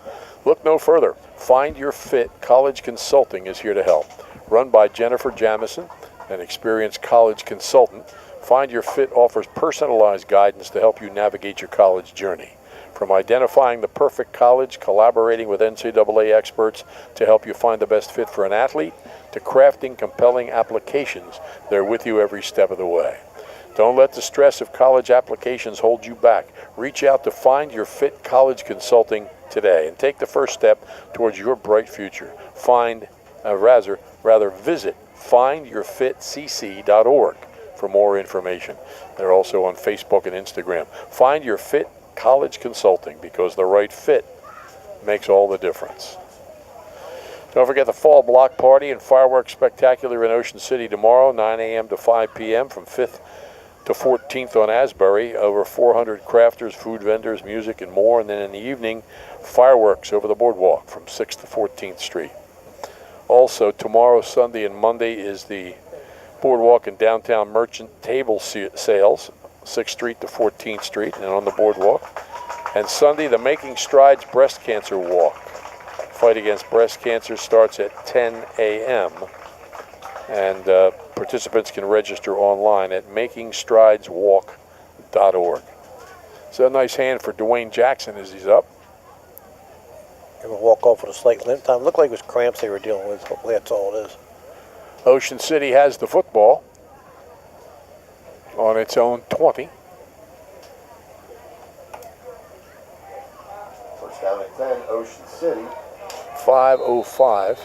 Look no further. Find Your Fit College Consulting is here to help. Run by Jennifer Jamison, an experienced college consultant, Find Your Fit offers personalized guidance to help you navigate your college journey. From identifying the perfect college, collaborating with NCAA experts to help you find the best fit for an athlete, to crafting compelling applications, they're with you every step of the way. Don't let the stress of college applications hold you back. Reach out to Find Your Fit College Consulting today and take the first step towards your bright future. Visit findyourfitcc.org for more information. They're also on Facebook and Instagram. Find Your Fit College Consulting, because the right fit makes all the difference. Don't forget the Fall Block Party and Fireworks Spectacular in Ocean City tomorrow, 9 a.m. to 5 p.m. from 5th to 14th on Asbury. Over 400 crafters, food vendors, music, and more. And then in the evening, fireworks over the boardwalk from 6th to 14th Street. Also, tomorrow, Sunday, and Monday is the boardwalk and downtown merchant table sales, 6th Street to 14th Street and on the boardwalk. And Sunday, the Making Strides Breast Cancer Walk. Fight against breast cancer starts at 10 a.m. And participants can register online at makingstrideswalk.org. So a nice hand for Dwayne Jackson as he's up. Going to walk off with a slight limp. Time looked like it was cramps they were dealing with. Hopefully that's all it is. Ocean City has the football on its own 20. First down at 10, Ocean City. 5:05.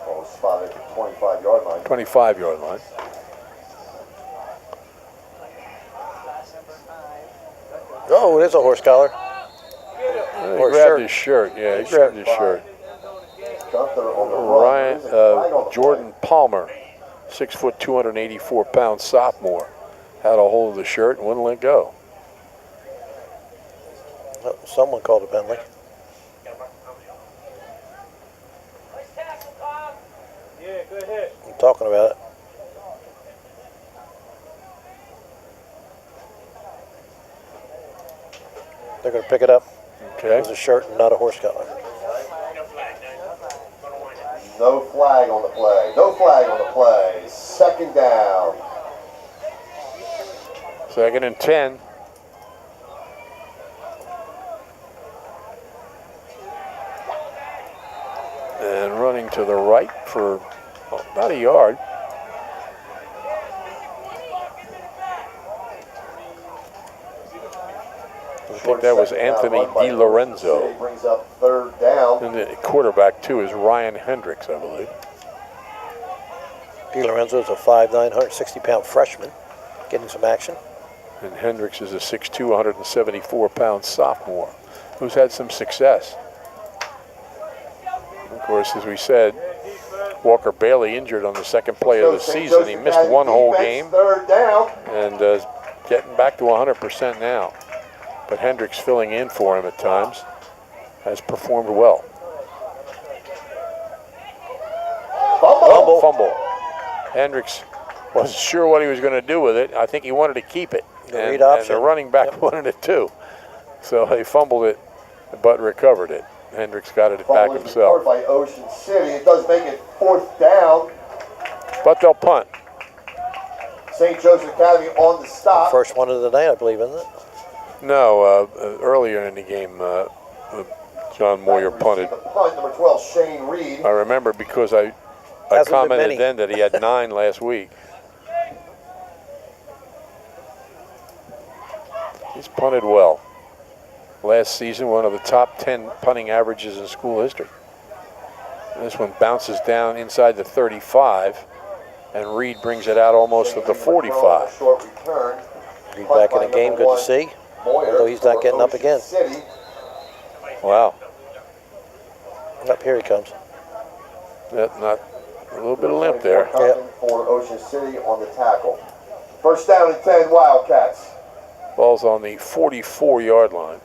Ball is spotted at the 25-yard line. 25-yard line. Oh, it is a horse collar. He Or grabbed shirt. his shirt. Yeah, he grabbed his shirt. Gunther on the run. There is a flag on the Jordan Palmer, 6 foot, 284-pound sophomore, had a hold of the shirt and wouldn't let go. Oh, someone called a penalty. Yeah, good hit. I'm talking about it. They're going to pick it up. Okay. It was a shirt and not a horse collar. No flag on the play. No flag on the play. Second down. 2nd and 10. And running to the right for about a yard. I think that was Anthony DiLorenzo. Brings up third down. And the quarterback, too, is Ryan Hendricks, I believe. DiLorenzo is a 5'9", 160-pound freshman getting some action. And Hendricks is a 6'2", 174-pound sophomore who's had some success. Of course, as we said, Walker Bailey injured on the second play of the season. He missed one whole game. Third down. And getting back to 100% now. But Hendricks filling in for him at times has performed well. Fumble. Hendricks wasn't sure what he was going to do with it. I think he wanted to keep it. And the running back wanted it too. So he fumbled it, but recovered it. Hendricks got it back himself. By Ocean City. It does make it fourth down. But they'll punt. St. Joseph Academy on the stop. First one of the day, I believe, isn't it? No, earlier in the game, John Moyer punted. The punt, number 12, Shane Reed. I remember because I commented then that he had 9 last week. He's punted well. Last season, one of the top 10 punting averages in school history. And this one bounces down inside the 35, and Reed brings it out almost at the 45. Short return. Reed back in the game, good to see. Although he's not getting up again. Wow. Up here he comes. Not a little bit of limp there. For Ocean City on the tackle. First down and 10, Wildcats. Ball's on the 44-yard line.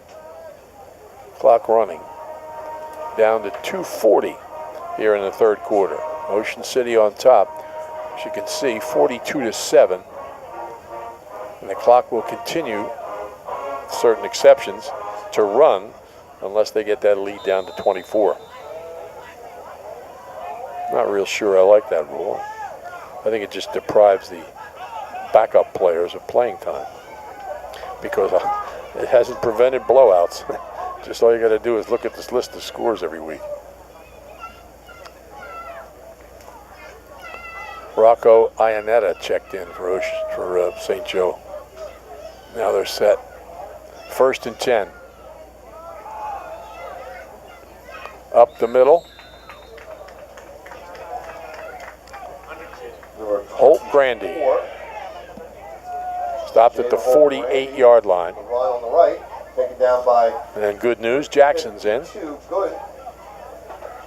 Clock running. Down to 2:40 here in the third quarter. Ocean City on top. As you can see, 42-7. And the clock will continue, certain exceptions, to run unless they get that lead down to 24. Not real sure I like that rule. I think it just deprives the backup players of playing time because it hasn't prevented blowouts. Just all you got to do is look at this list of scores every week. Rocco Ionetta checked in for St. Joe. Now they're set. First and 10. Up the middle. Holt Grandy. Stopped at the 48-yard line. On the right, taken down by. And then good news, Jackson's in. Good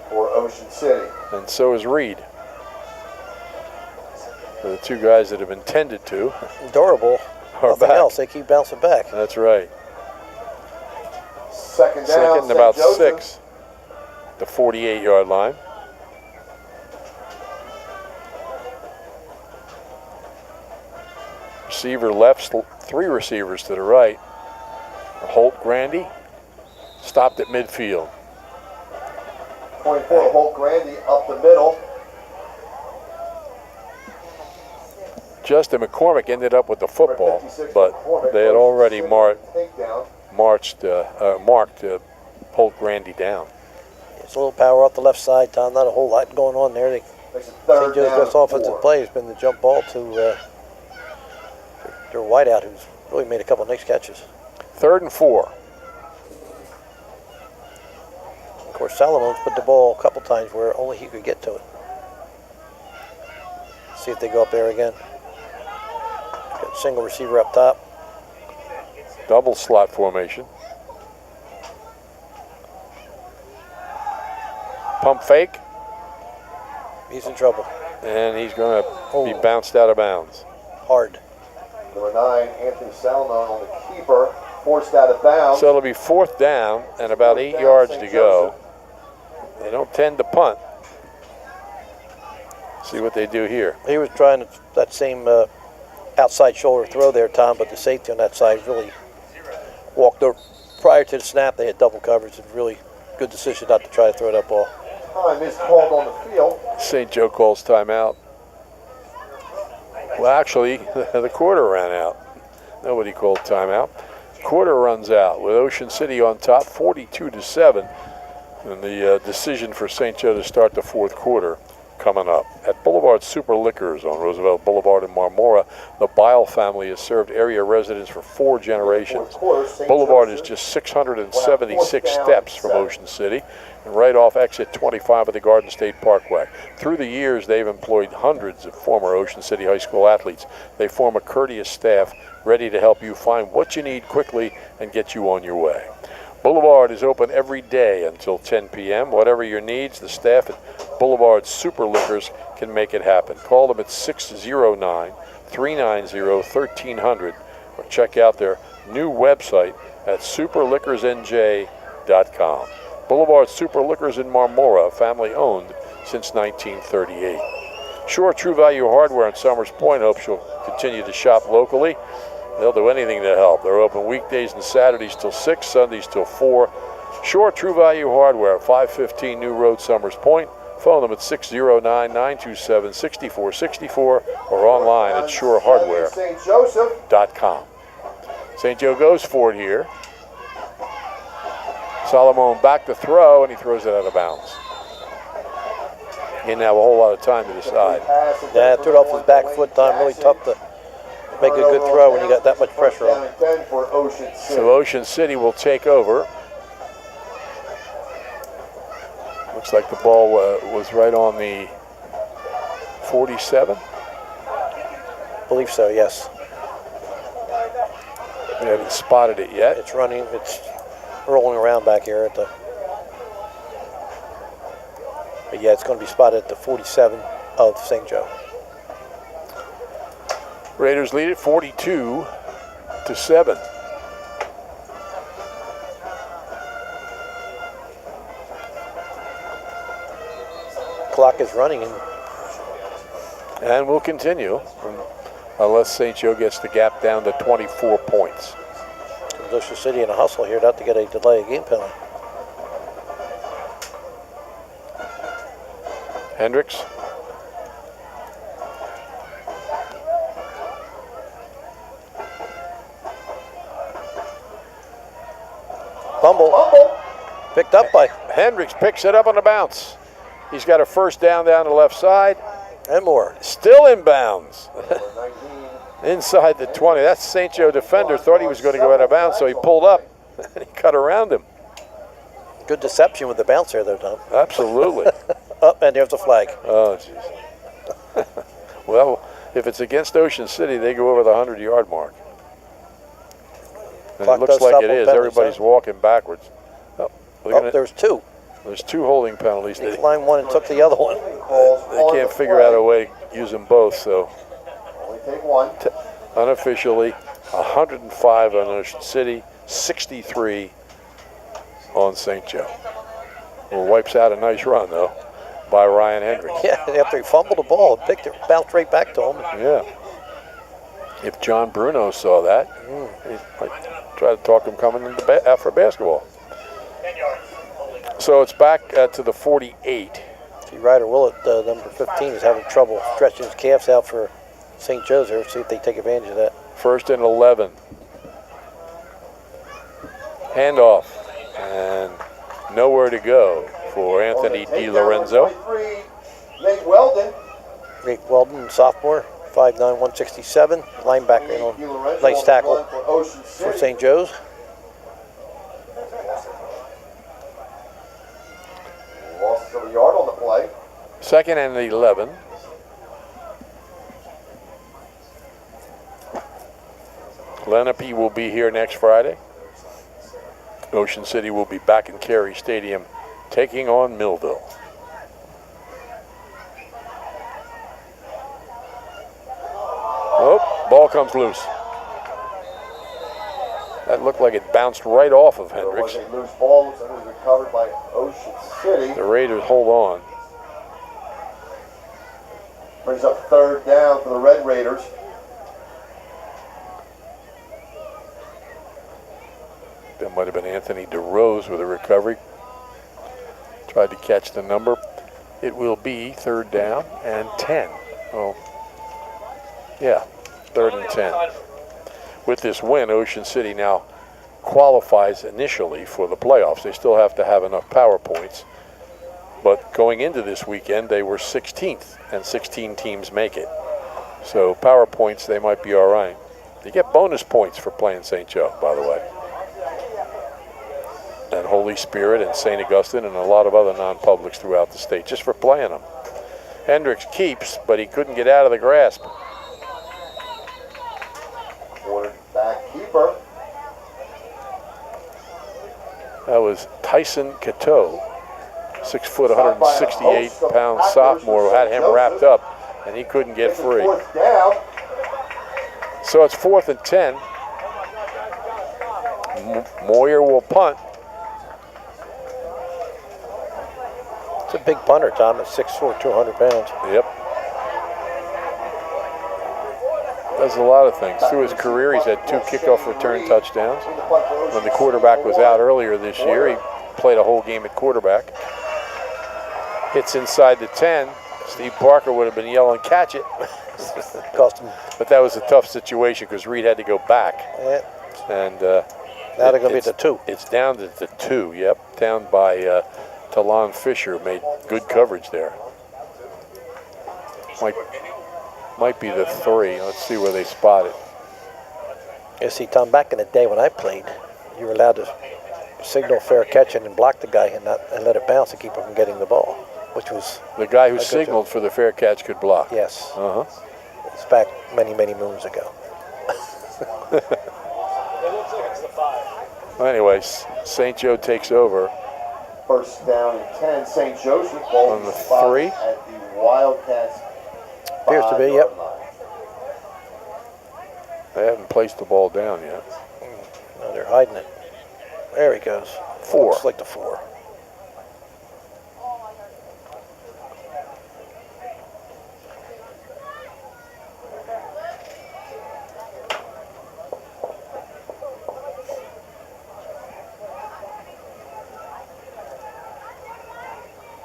for Ocean City. And so is Reed. The two guys that have intended to. Durable. Nothing else. They keep bouncing back. That's right. Second down. Second and about 6. The 48-yard line. Receiver left, 3 receivers to the right. Holt Grandy stopped at midfield. 24, Holt Grandy up the middle. Justin McCormick ended up with the football, but they had already marked Holt Grandy down. It's a little power off the left side, Tom. Not a whole lot going on there. St. Joe's best offensive play has been the jump ball to their wideout, who's really made a couple of nice catches. 3rd and 4. Of course, Salomon's put the ball a couple times where only he could get to it. See if they go up there again. Got a single receiver up top. Double slot formation. Pump fake. He's in trouble. And he's going to be bounced out of bounds. Hard. Number 9, Anthony Salomon on the keeper, forced out of bounds. So it'll be 4th down and about 8 yards to go. They don't tend to punt. See what they do here. He was trying that same outside shoulder throw there, Tom, but the safety on that side really walked over. Prior to the snap, they had double coverage. And really good decision not to try to throw that ball. Time is called on the field. St. Joe calls timeout. Well, actually, the quarter ran out. Nobody called timeout. Quarter runs out with Ocean City on top, 42-7. And the decision for St. Joe to start the 4th quarter coming up. At Boulevard Super Liquors on Roosevelt Boulevard in Marmora, the Bile family has served area residents for 4 generations. Boulevard is just 676 steps from Ocean City and right off exit 25 of the Garden State Parkway. Through the years, they've employed hundreds of former Ocean City High School athletes. They form a courteous staff ready to help you find what you need quickly and get you on your way. Boulevard is open every day until 10 p.m. Whatever your needs, the staff at Boulevard Super Liquors can make it happen. Call them at 609-390-1300 or check out their new website at superliquorsnj.com. Boulevard Super Liquors in Marmora, family owned since 1938. Sure True Value Hardware in Summers Point hopes you'll continue to shop locally. They'll do anything to help. They're open weekdays and Saturdays till 6, Sundays till 4. Sure True Value Hardware, 515 New Road, Summers Point. Phone them at 609-927-6464 or online at surehardware.com. St. Joe goes for it here. Solomon back to throw, and he throws it out of bounds. He didn't have a whole lot of time to decide. Yeah, threw it off his back foot, Tom. Really tough to make a good throw when you got that much pressure on. So Ocean City will take over. Looks like the ball was right on the 47. I believe so, yes. We haven't spotted it yet. It's running, it's rolling around back here at the... But yeah, it's going to be spotted at the 47 of St. Joe. Raiders lead it 42-7. Clock is running. And will continue unless St. Joe gets the gap down to 24 points. Ocean City in a hustle here, not to get a delay game penalty. Hendricks. Fumble. Picked up by Hendricks picks it up on the bounce. He's got a first down the left side. and more. Still in bounds. Inside the 20. That St. Joe defender thought he was going to go out of bounds, so he pulled up and he cut around him. Good deception with the bounce there, though, Tom. Absolutely. Oh, and there's a flag. Oh, jeez. Well, if it's against Ocean City, they go over the 100-yard mark. And Clock it looks does like stop it on is. penalties, Everybody's huh? walking backwards. Oh, Oh, there's two. there's two holding penalties. He They climbed one and took the other one. can't figure out a way to use them both, so Only take one. unofficially, 105 on Ocean City, 63 on St. Joe. Well, wipes out a nice run, though, by Ryan Hendricks. Yeah, after he fumbled the ball, picked it, bounced right back to him. Yeah. If John Bruno saw that, he might try to talk him coming into after basketball. 10 yards. Holding. So it's back to the 48. See, Ryder Willett, number 15, is having trouble stretching his calves out for St. Joe's there. See if they take advantage of that. First and 11. Handoff. And nowhere to go for Anthony Only Di take down Lorenzo. 23, Nate Weldon. Nate Weldon, sophomore, 5'9", 167, linebacker, Di Lorenzo nice on the tackle run for Ocean for City. St. Joe's. Lost of a yard on the play. Second and 11. Lenape will be here next Friday. Ocean City will be back in Cary Stadium taking on Millville. Oh, ball comes loose. That looked like it bounced right off of There was Hendricks. a loose ball. Looks like it was recovered by Ocean City. The Raiders hold on. Brings up third down for the Red Raiders. That might have been Anthony DeRose with a recovery. Tried to catch the number. It will be third down and 10. Oh, yeah, third and 10. With this win, Ocean City now qualifies initially for the playoffs. They still have to have enough power points. But going into this weekend, they were 16th, and 16 teams make it. So power points, they might be all right. They get bonus points for playing St. Joe, by the way. And Holy Spirit and St. Augustine and a lot of other non-publics throughout the state just for playing them. Hendricks keeps, but he couldn't get out of the grasp. Quarterback keeper. That was Tyson Cateau, 6 foot, 168 pound sophomore, who had him wrapped up, and he couldn't get free. Fourth down. So it's 4th and 10. Moyer will punt. It's a big punter, Tom, at 6'4", 200 pounds. Yep. Does a lot of things. Through his career, he's had 2 kickoff return touchdowns. When the quarterback was out earlier this year, he played a whole game at quarterback. Hits inside the 10. Steve Parker would have been yelling, "Catch it!" Cost him. But that was a tough situation because Reed had to go back. Yeah. And Now they're going to be at the 2. It's down to the 2, yep. Down by Talon Fisher, made good coverage there. Might be the 3. Let's see where they spot it. You see, Tom, back in the day when I played, you were allowed to signal fair catching and block the guy and let it bounce and keep him from getting the ball, which was The guy who a good signaled for the fair catch could block. yes. Uh-huh. It's back many, many moons ago. Well, anyways, St. Joe takes over. First down and 10. St. Joseph ball On the spot 3? at the Wildcats. Appears to be, yep. 5-yard line. They haven't placed the ball down yet. No, they're hiding it. There he goes. 4. Looks like the 4.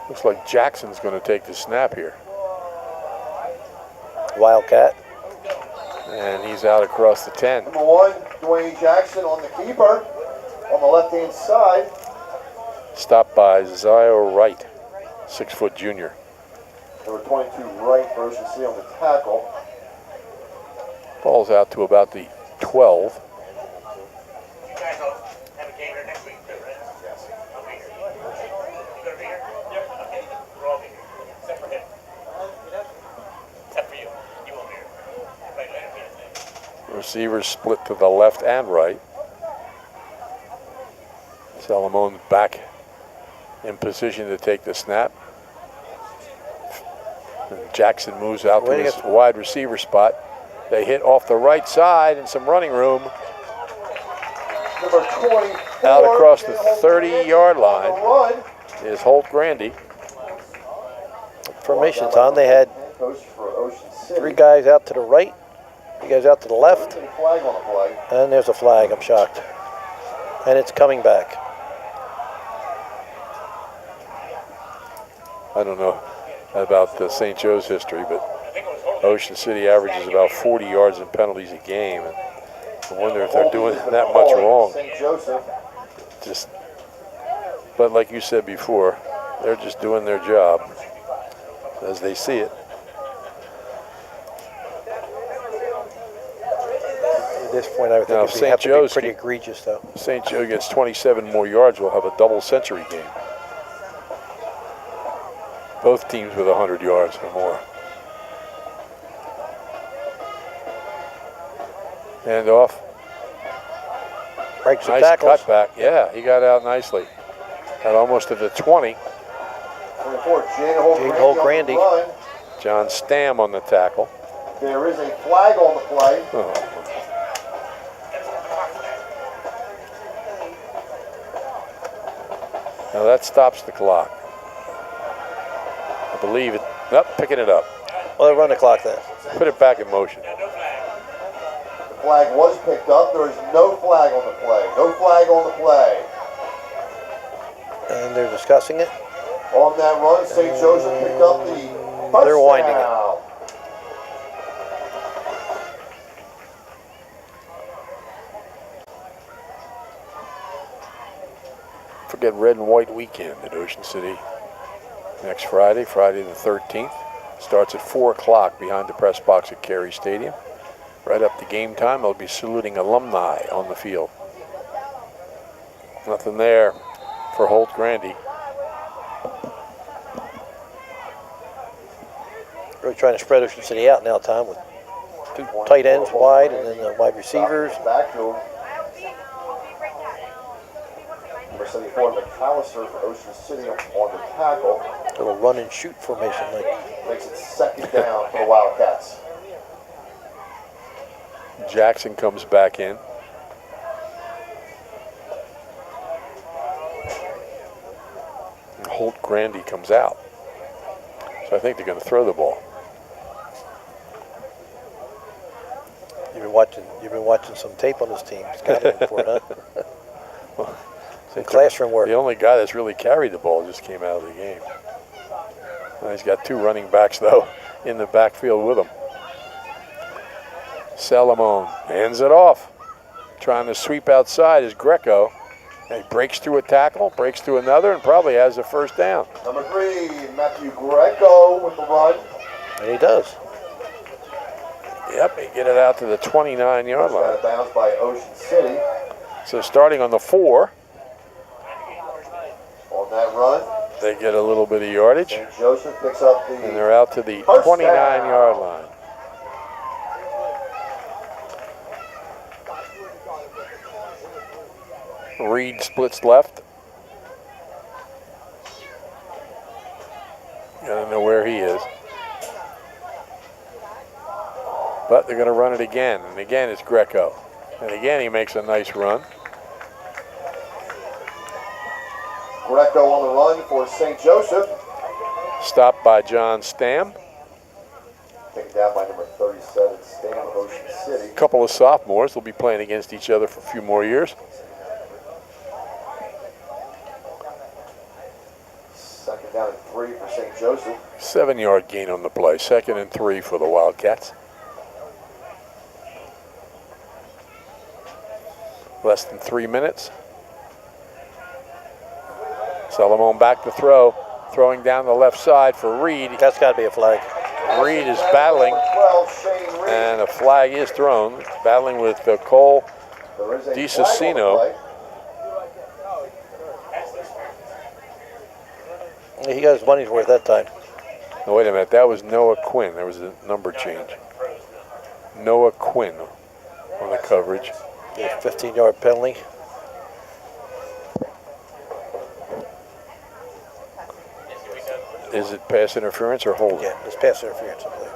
Looks like Jackson's going to take the snap here. Wildcat. And he's out across the 10. Number 1, Dwayne Jackson on the keeper on the left-hand side. Stopped by Zio Wright, 6 foot junior. Number 22, Wright for Ocean City on the tackle. Ball's out to about the 12. You guys will have a game here next week, too, right? Yes. I'll be here. You gonna be here? Yep. Okay. We'll all be here. Except for him. Except for you. You won't be here. Right, let him be his name. Receivers split to the left and right. Salamone back in position to take the snap. And Jackson moves out to his wide receiver spot. They hit off the right side and some running room. Number 24. Out across the 30-yard line Run. is Holt Grandy. Formation, Tom. They had Coach for Ocean City. 3 guys out to the right, 3 guys out to the left, Flag on the play. and there's a flag. I'm shocked. And it's coming back. I don't know about the St. Joe's history, but Ocean City averages about 40 yards in penalties a game. And I wonder if they're doing that much wrong. St. Joseph. But like you said before, they're just doing their job as they see it. At this point, I would Now, think if it'd have St. to be Joe's pretty egregious, though. St. Joe gets 27 more yards, we'll have a double century game. Both teams with 100 yards or more. Hand off. Breaks the Nice tackles. cutback. Yeah, he got out nicely. Got almost to the 20. 24, Jane Holt Grandy. on the run. John Stam on the tackle. There is a flag on the play. Oh. Now that stops the clock. I believe it. Nope, picking it up. Well, they run the clock then. Put it back in motion. The flag was picked up. There is no flag on the play. No flag on the play. And they're discussing it. On that run, St. Joseph picked up the touchdown. They're winding it. Forget red and white weekend at Ocean City. Next Friday, Friday the 13th. Starts at 4 o'clock behind the press box at Carey Stadium. Right up to game time, they'll be saluting alumni on the field. Nothing there for Holt Grandy. Really trying to spread Ocean City out now, Tom, with 2 tight ends wide and then the wide receivers. Back to him. Number 74, McAllister for Ocean City on the tackle. Little run and shoot formation. Like Makes it second down for the Wildcats. Jackson comes back in. And Holt Grandy comes out. So I think they're going to throw the ball. you've been watching some tape on this team. Scouting for it, huh? Some classroom work. The only guy that's really carried the ball just came out of the game. Well, he's got 2 running backs, though, in the backfield with him. Salomon hands it off. Trying to sweep outside is Greco. And he breaks through a tackle, breaks through another, and probably has the first down. Number 3, Matthew Greco with the run. And he does. Yep, they get it out to the 29-yard line. Out of bounds by Ocean City. So starting on the 4, on that run, they get a little bit of yardage, St. Joseph picks up the and they're out to the first 29-yard line. Reed splits left. Gotta know where he is. But they're going to run it again, and again it's Greco. And again he makes a nice run. Greco on the run for St. Joseph. Stopped by John Stam. Taken down by number 37, Stam of Ocean City. A couple of sophomores will be playing against each other for a few more years. Second down and 3 for St. Joseph. 7-yard gain on the play. 2nd and 3 for the Wildcats. Less than 3 minutes. Salomon back to throw. Throwing down the left side for Reed. That's got to be a flag. Reed is battling, 12, Shane Reed. and a flag is thrown. Battling with Cole There is a DiCicino. flag on the play. He got his money's worth that time. No, wait a minute. That was Noah Quinn. There was a number change. Noah Quinn on the coverage. 15-yard penalty. Is it pass interference or hold? Yeah, it's pass interference, I believe.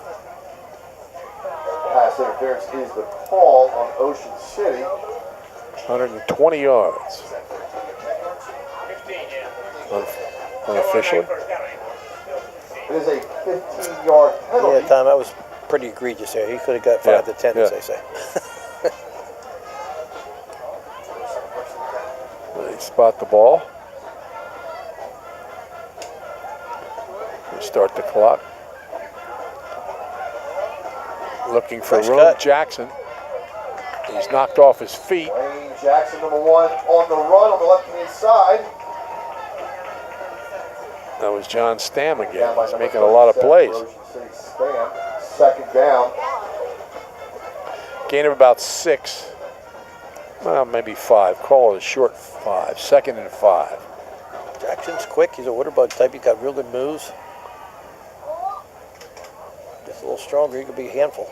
Pass interference is the call on Ocean City. 120 yards. 15, yeah. Unofficially. It is a 15-yard penalty. Yeah, Tom, that was pretty egregious there. He could have got 5 to 10, as yeah. they say. They spot the ball. We start the clock. Looking for Fresh Rome cut. Jackson. He's knocked off his feet. Wayne Jackson, number 1, on the run on the left-hand side. That was John Stam again. Down by He's number making a lot of 37 plays. for Ocean City Stam. Second down. Gain of about 6. Well, maybe 5. Call it a short 5. 2nd and 5. Jackson's quick. He's a water bug type. He's got real good moves. Just a little stronger. He could be a handful.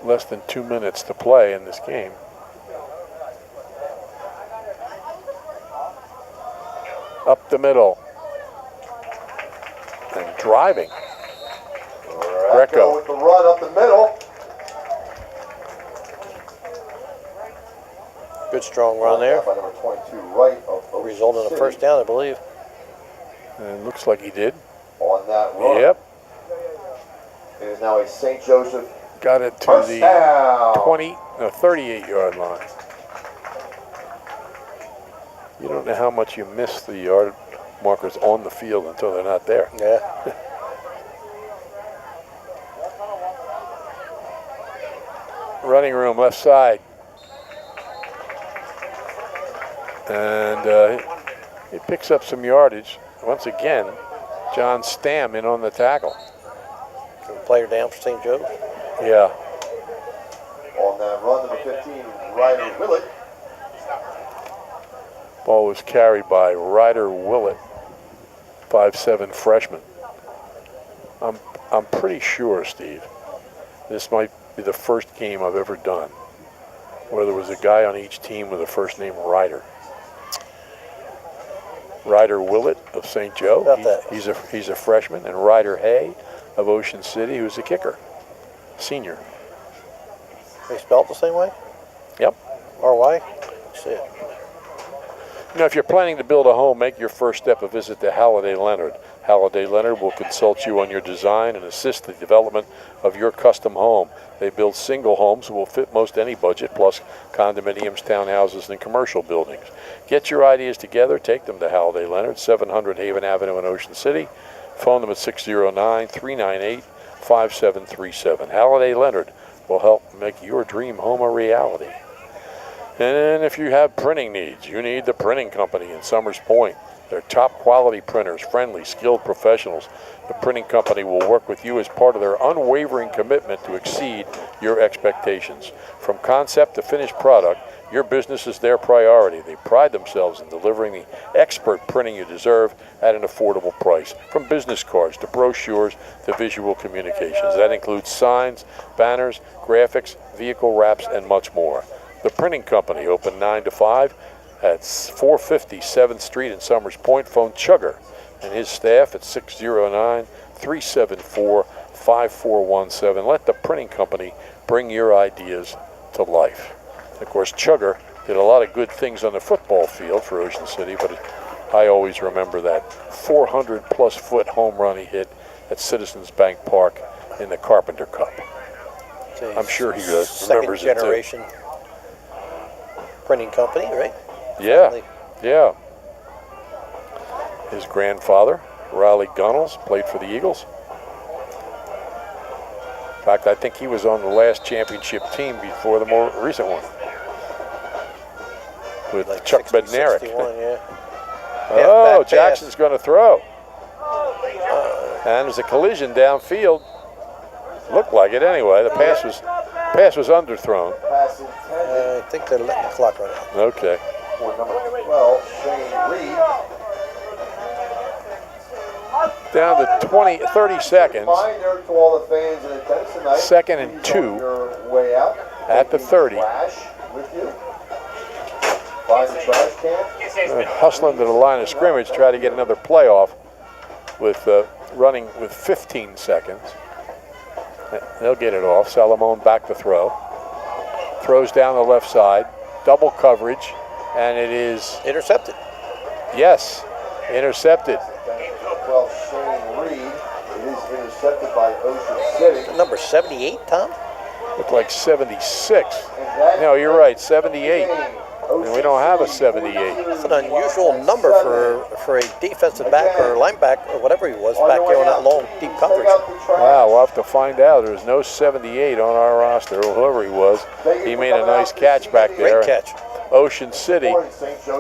Less than 2 minutes to play in this game. Up the middle. And driving. Greco. With the run up the middle. Good strong run there. By number 22, right of Ocean Result in a City. first down, I believe. And it looks like he did. On that run. Yep. It is now a St. Joseph Got it to first the down. 38-yard line. You don't know how much you miss the yard markers on the field until they're not there. Yeah. Running room, left side. And he picks up some yardage. Once again, John Stam in on the tackle. Player down for St. Joe. Yeah. On that run, number 15, Ryder Willett. Ball was carried by Ryder Willett, 5'7" freshman. I'm pretty sure, Steve, this might be the first game I've ever done where there was a guy on each team with the first name Ryder. Ryder Willett of St. Joe. About that. He's a freshman, and Ryder Hay of Ocean City, who's a kicker, senior. They spelled the same way? Yep. R-Y? Shit. You know, if you're planning to build a home, make your first step a visit to Halliday Leonard. Halliday Leonard will consult you on your design and assist the development of your custom home. They build single homes that will fit most any budget, plus condominiums, townhouses, and commercial buildings. Get your ideas together. Take them to Halliday Leonard, 700 Haven Avenue in Ocean City. Phone them at 609-398-5737. Halliday Leonard will help make your dream home a reality. And if you have printing needs, you need the Printing Company in Summers Point. They're top quality printers, friendly, skilled professionals. The Printing Company will work with you as part of their unwavering commitment to exceed your expectations. From concept to finished product, your business is their priority. They pride themselves in delivering the expert printing you deserve at an affordable price. From business cards to brochures to visual communications. That includes signs, banners, graphics, vehicle wraps, and much more. The Printing Company, open 9 to 5 at 450 7th Street in Summers Point. Phone Chugger and his staff at 609-374-5417. Let the Printing Company bring your ideas to life. Of course, Chugger did a lot of good things on the football field for Ocean City, but I always remember that 400-plus foot home run he hit at Citizens Bank Park in the Carpenter Cup. I'm sure he remembers it too. Second generation printing company, right? Yeah, yeah. His grandfather, Riley Gunnels, played for the Eagles. In fact, I think he was on the last championship team before the more recent one. With Like Chuck 60, Bednarik. 61, yeah. Oh, Back Jackson's going to throw. And there's a collision downfield. Looked like it anyway. The pass was underthrown. Pass intended I think they're letting the clock run out. Okay. for number 12, Shane Reed. Down to 30 seconds. Reminder to all the fans in attendance tonight. Second and please 2. on your way out. At the Take 30. Trash with you. Find the trash can. Hustling to the line of scrimmage, try to get another playoff with running with 15 seconds. They'll get it off. Salamone back to throw. Throws down the left side. Double coverage. And it is, Intercepted. yes, intercepted. 12, Shane Reed. It is intercepted by Ocean City. Number 78, Tom? Looked like 76. And that No, you're right, 78. Ocean And we don't have a City 78. That's an unusual number for a defensive back or linebacker or whatever he was back there on that long, deep coverage. Wow, we'll have to find out. There's no 78 on our roster, or whoever he was. He made a nice catch back there. Great catch. Ocean City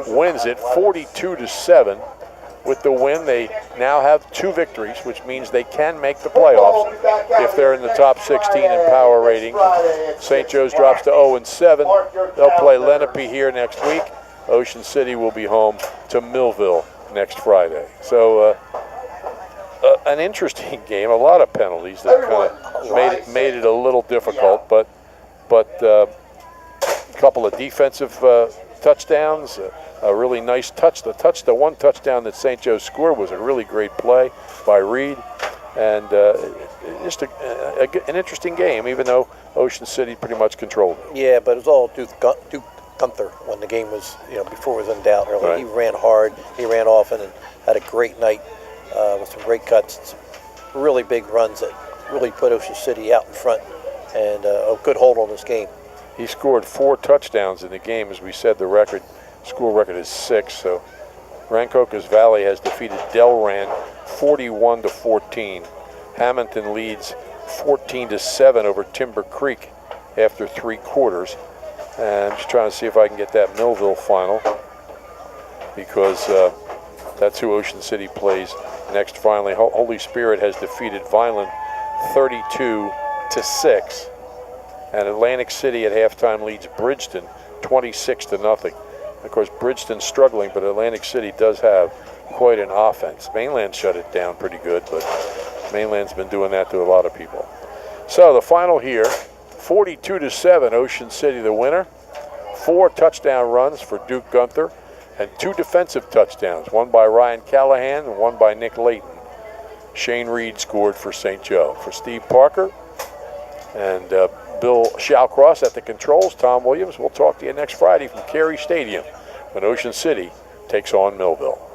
wins it 42-7. With the win, they now have 2 victories, which means they can make the playoffs if they're in the top 16 in power ratings. St. Joe's drops to 0-7. They'll play Lenape here next week. Ocean City will be home to Millville next Friday. So an interesting game. A lot of penalties that kind of made it a little difficult, but a couple of defensive touchdowns. A really nice touch. The one touchdown that St. Joe scored was a really great play by Reed, and just an interesting game, even though Ocean City pretty much controlled it. Yeah, but it was all Duke Gunther when the game was, before it was in doubt early. Right. He ran hard, he ran often, and had a great night with some great cuts, some really big runs that really put Ocean City out in front, and a good hold on this game. He scored 4 touchdowns in the game. As we said, the school record is 6. So Rancocas Valley has defeated Delran 41-14. Hamilton leads 14-7 over Timber Creek after 3 quarters. And I'm just trying to see if I can get that Millville final, because that's who Ocean City plays next. Finally, Holy Spirit has defeated Vineland 32-6. And Atlantic City at halftime leads Bridgeton 26-0. Of course, Bridgeton's struggling, but Atlantic City does have quite an offense. Mainland shut it down pretty good, but Mainland's been doing that to a lot of people. So the final here, 42-7, Ocean City the winner. 4 touchdown runs for Duke Gunther and 2 defensive touchdowns, one by Ryan Callahan and one by Nick Layton. Shane Reed scored for St. Joe. For Steve Parker and Bill Shallcross at the controls, Tom Williams, we'll talk to you next Friday from Carey Stadium when Ocean City takes on Millville.